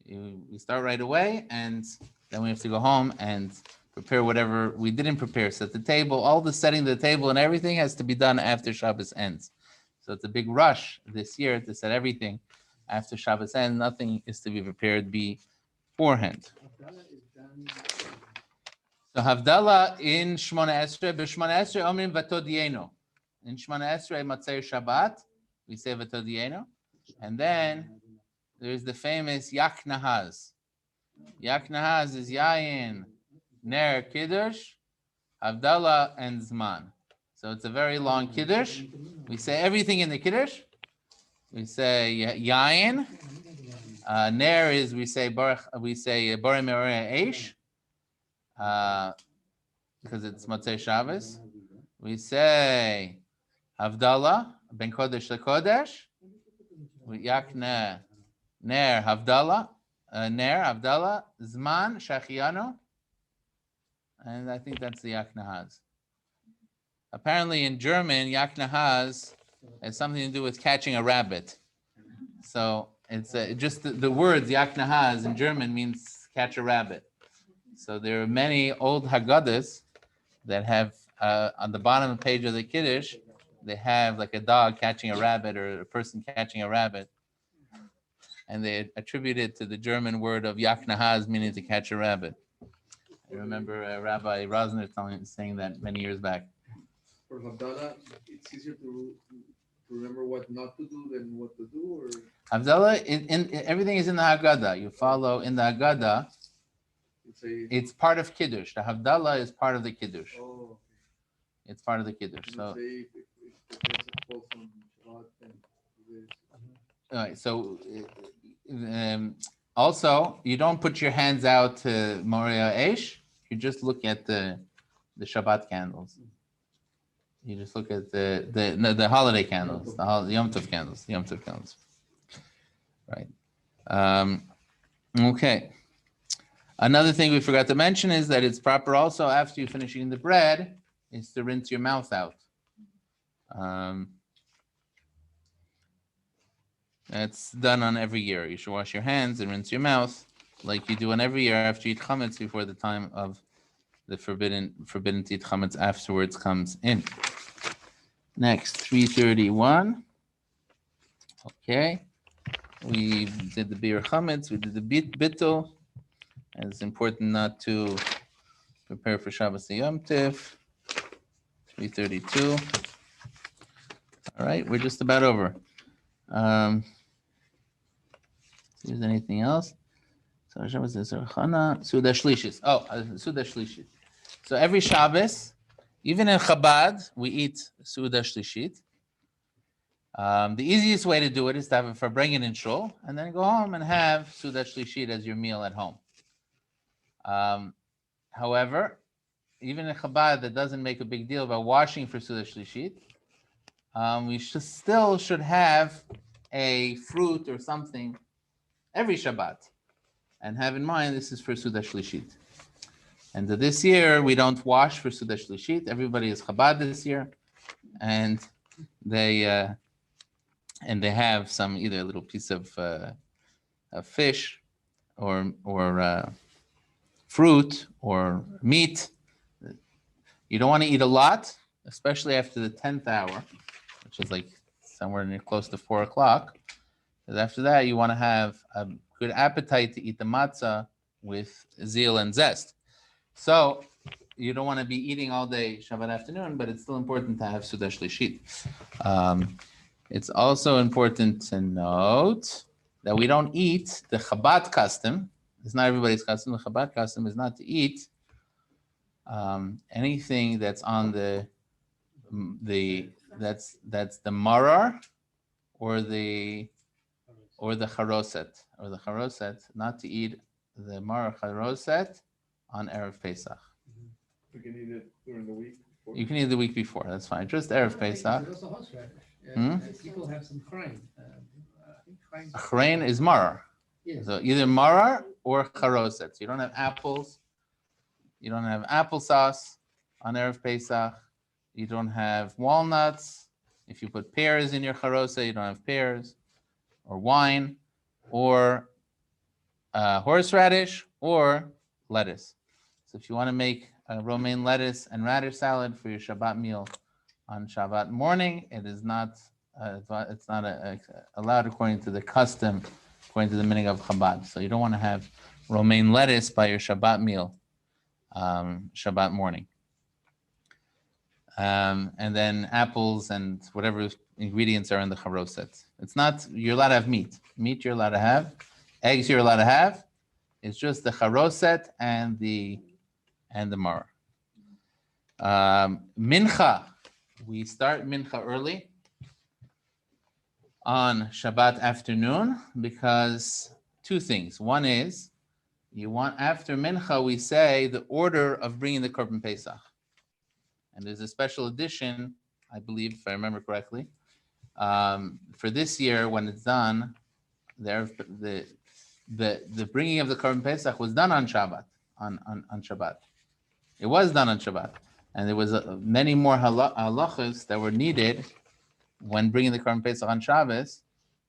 we start right away, and then we have to go home and prepare whatever we didn't prepare. Set the table, all the setting the table and everything has to be done after Shabbos ends. So it's a big rush this year to set everything after Shabbos ends. Nothing is to be prepared beforehand. So Havdalah in Shmona Esrei, b'Shmona Esrei omrim Vatodieno. In Shmona Esrei Matzei Shabbat, we say Vatodieno. And then there's the famous Yak Nahaz. Yak Nahaz is Yayin, Ner, Kiddush, Havdalah, and Zman. So it's a very long Kiddush. We say everything in the Kiddush. We say Yayin. Ner is, we say Borei Meoreh Eish, because it's Motzei Shabbos. We say Havdalah, Ben Kodesh LeKodesh. Yak Ner, Havdalah, Ner, Havdalah, Zman, Shachiano. And I think that's the Yak Nahaz. Apparently in German, Yak Nahaz has something to do with catching a rabbit. So it's just the words Yak Nahaz in German means catch a rabbit. So there are many old Haggadahs that have, on the bottom of the page of the Kiddush, they have like a dog catching a rabbit or a person catching a rabbit. And they attribute it to the German word of Yak Nahaz, meaning to catch a rabbit. I remember Rabbi Rosner saying that many years back. For Havdalah, it's easier to remember what not to do than what to do, or Havdalah, everything is in the Haggadah. You follow in the Haggadah. It's part of Kiddush. The Havdalah is part of the Kiddush. Oh, it's part of the Kiddush. So, if the person falls on Shabbat, then all right. So, also, you don't put your hands out to Moria Eish. You just look at the Shabbat candles. You just look at the holiday candles, the Yom Tov candles. Right. Okay. Another thing we forgot to mention is that it's proper also after you finish eating the bread is to rinse your mouth out. That's done on every year. You should wash your hands and rinse your mouth like you do on every year after you eat chametz before the time of the forbidden to eat chametz afterwards comes in. Next, 331. Okay. We did the beer chametz, we did the bittul. And it's important not to prepare for Shabbos Yom Tiv. 332. All right, we're just about over. See if there's anything else. So Shabbos is Chana, Suda Shlishis. Suda Shlishit. So every Shabbos, even in Chabad, we eat Suda Shlishit. The easiest way to do it is to have it for bringing in shul, and then go home and have Suda Shlishit as your meal at home. However, even in Chabad, that doesn't make a big deal about washing for Suda Shlishit. We still should have a fruit or something every Shabbat, and have in mind this is for Suda Shlishit. And this year we don't wash for Suda Shlishit. Everybody is Chabad this year, and they have some either a little piece of fish or fruit or meat. You don't want to eat a lot, especially after the 10th hour, which is like somewhere near close to 4 o'clock. Because after that, you want to have a good appetite to eat the matzah with zeal and zest. So you don't want to be eating all day Shabbat afternoon, but it's still important to have Suda Shlishit. It's also important to note that we don't eat the Chabad custom. It's not everybody's custom. The Chabad custom is not to eat Anything that's on that's the marar or the charoset, not to eat the marar charoset on Erev Pesach. We can eat it during the week. You can eat the week before. That's fine. Just Erev Pesach. There's also horseradish. Hmm? People have some chrein. I think Chrein is marar. Yes. So either marar or charoset. So you don't have apples. You don't have applesauce on Erev Pesach. You don't have walnuts. If you put pears in your charoset, you don't have pears, or wine, or horseradish, or lettuce. So if you want to make a romaine lettuce and radish salad for your Shabbat meal on Shabbat morning, it is not allowed according to the custom, according to the meaning of Chabad. So you don't want to have romaine lettuce by your Shabbat meal, Shabbat morning. And then apples and whatever ingredients are in the charoset. It's not, you're allowed to have meat. Meat you're allowed to have. Eggs you're allowed to have. It's just the charoset and the maror. Mincha. We start mincha early on Shabbat afternoon because two things. One is, you want after mincha, we say the order of bringing the korban pesach. And there's a special edition, I believe, if I remember correctly, for this year when it's done. The bringing of the korban pesach was done on Shabbat, on Shabbat. It was done on Shabbat, and there was many more halachas that were needed when bringing the korban pesach on Shabbos.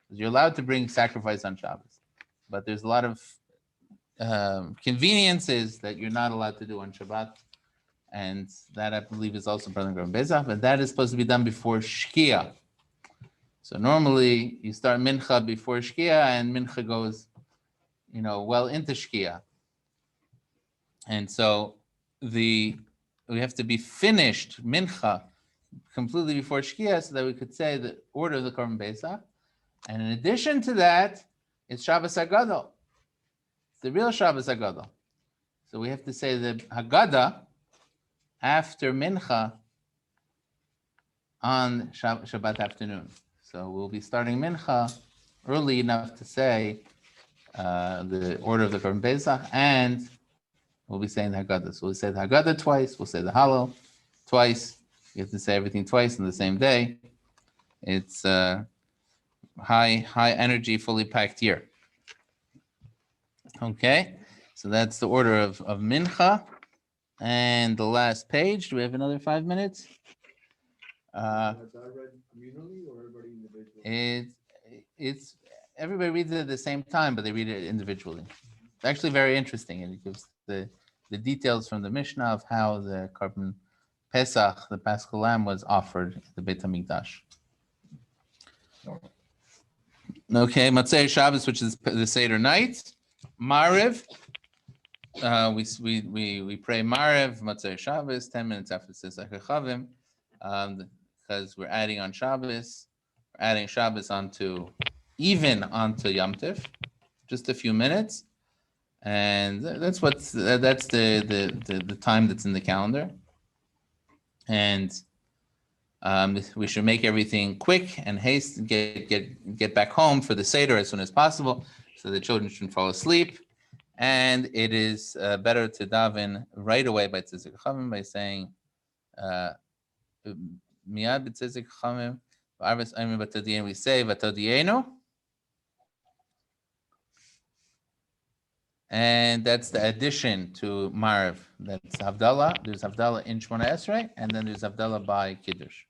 You're allowed to bring sacrifice on Shabbos, but there's a lot of conveniences that you're not allowed to do on Shabbat. And that, I believe, is also part of the korban pesach, but that is supposed to be done before Shkia. So normally you start mincha before Shkia, and mincha goes, well into Shkia. And so we have to be finished mincha completely before Shkia, so that we could say the order of the korban pesach. And in addition to that, it's Shabbos Hagadol. It's the real Shabbos Hagadol. So we have to say the Haggadah after mincha on Shabbat afternoon. So we'll be starting mincha early enough to say the order of the korban pesach, and we'll be saying the Haggadah. So we'll say the Haggadah twice, we'll say the Hallel twice. You have to say everything twice on the same day. It's high energy, fully packed year. Okay, so that's the order of mincha. And the last page, do we have another 5 minutes? It's everybody reads it at the same time, but they read it individually. It's actually very interesting, and it gives the details from the Mishnah of how the korban Pesach, the Paschal Lamb, was offered at the Beit HaMikdash. Okay, Matzei Shabbos, which is the Seder night. Mariv. We pray Mariv, Matzei Shabbos, 10 minutes after Tzisach HaChavim, because we're adding on Shabbos. We're adding Shabbos onto Yom Tov, just a few minutes, and that's the time that's in the calendar. And we should make everything quick and haste, get back home for the Seder as soon as possible, so the children shouldn't fall asleep. And it is better to daven right away by Tzisach HaChavim by saying Miyad b'Tzisach HaChavim v'Arves Ayim b'Todienu. We say V'Todienu, and that's the addition to Mariv. That's Havdalah. There's Havdalah in Shmona Esrei, and then there's Havdalah by Kiddush.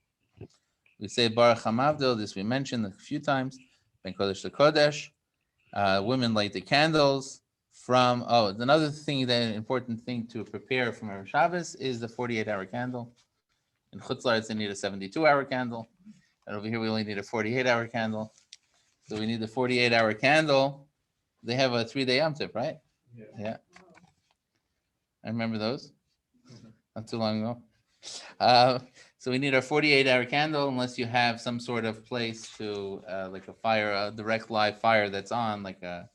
We say Baruch HaMavdil. This we mentioned a few times. Ben Kodesh to Kodesh. Women light the candles. Another thing, the important thing to prepare from our Shabbos is the 48-hour candle. In Chutz La'aretz, they need a 72-hour candle. And over here, we only need a 48-hour candle. So we need the 48-hour candle. They have a 3-day Yom Tov, right? Yeah. I remember those. Not too long ago. So we need our 48-hour candle, unless you have some sort of place to, like a fire, a direct live fire that's on, like a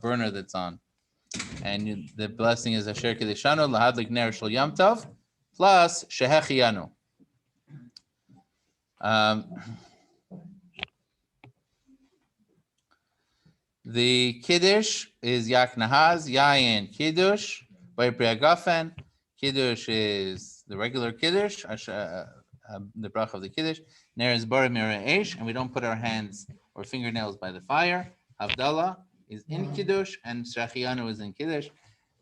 burner that's on. And the blessing is Asher Kedeshanu Lahadlik Ner Shel Yom Tov plus Shehechiyanu. The Kiddush is Yak Nahaz, Yayin Kiddush, Bay Priagafen. Kiddush is the regular Kiddush, the brach of the Kiddush. Ner is Bar Mira Eish, and we don't put our hands or fingernails by the fire. Havdalah is in Kiddush, and Shehechiyanu is in Kiddush.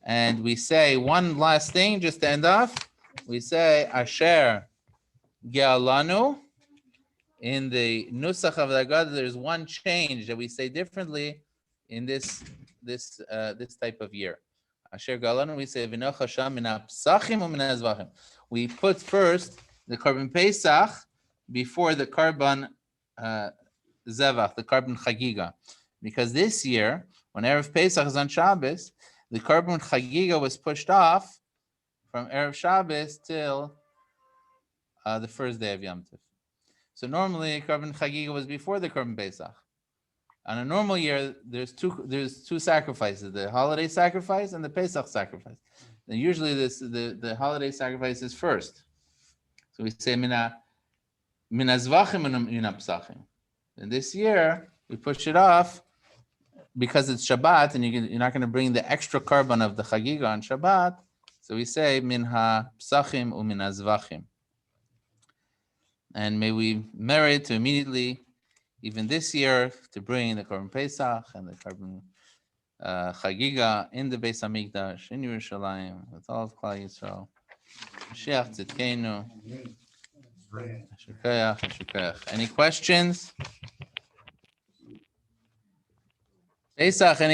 And we say one last thing just to end off. We say Asher Ge'alanu. In the Nusach of the Agada, there's one change that we say differently in this type of year. Asher Ge'alanu, we say V'noch Hashem min ha'psachim u'min ha'zvachim. We put first the Korban Pesach before the Korban Zevach, the Korban Chagiga, because this year when Erev Pesach is on Shabbos, the Korban Chagiga was pushed off from Erev Shabbos till the first day of Yom Tov. So normally Korban Chagiga was before the Korban Pesach. On a normal year, there's two sacrifices: the holiday sacrifice and the Pesach sacrifice. And usually the holiday sacrifice is first. So we say mina zvachim and mina psachim. And this year we push it off because it's Shabbat, and you're not going to bring the extra korban of the Chagiga on Shabbat. So we say min ha-psachim u min ha-zvachim. And may we merit to immediately, even this year, to bring the Korban Pesach and the Korban Chagiga in the Beis Hamikdash in Yerushalayim with all of Klal Yisrael. Mashiach Tzidkeinu. Any questions? Pesach, any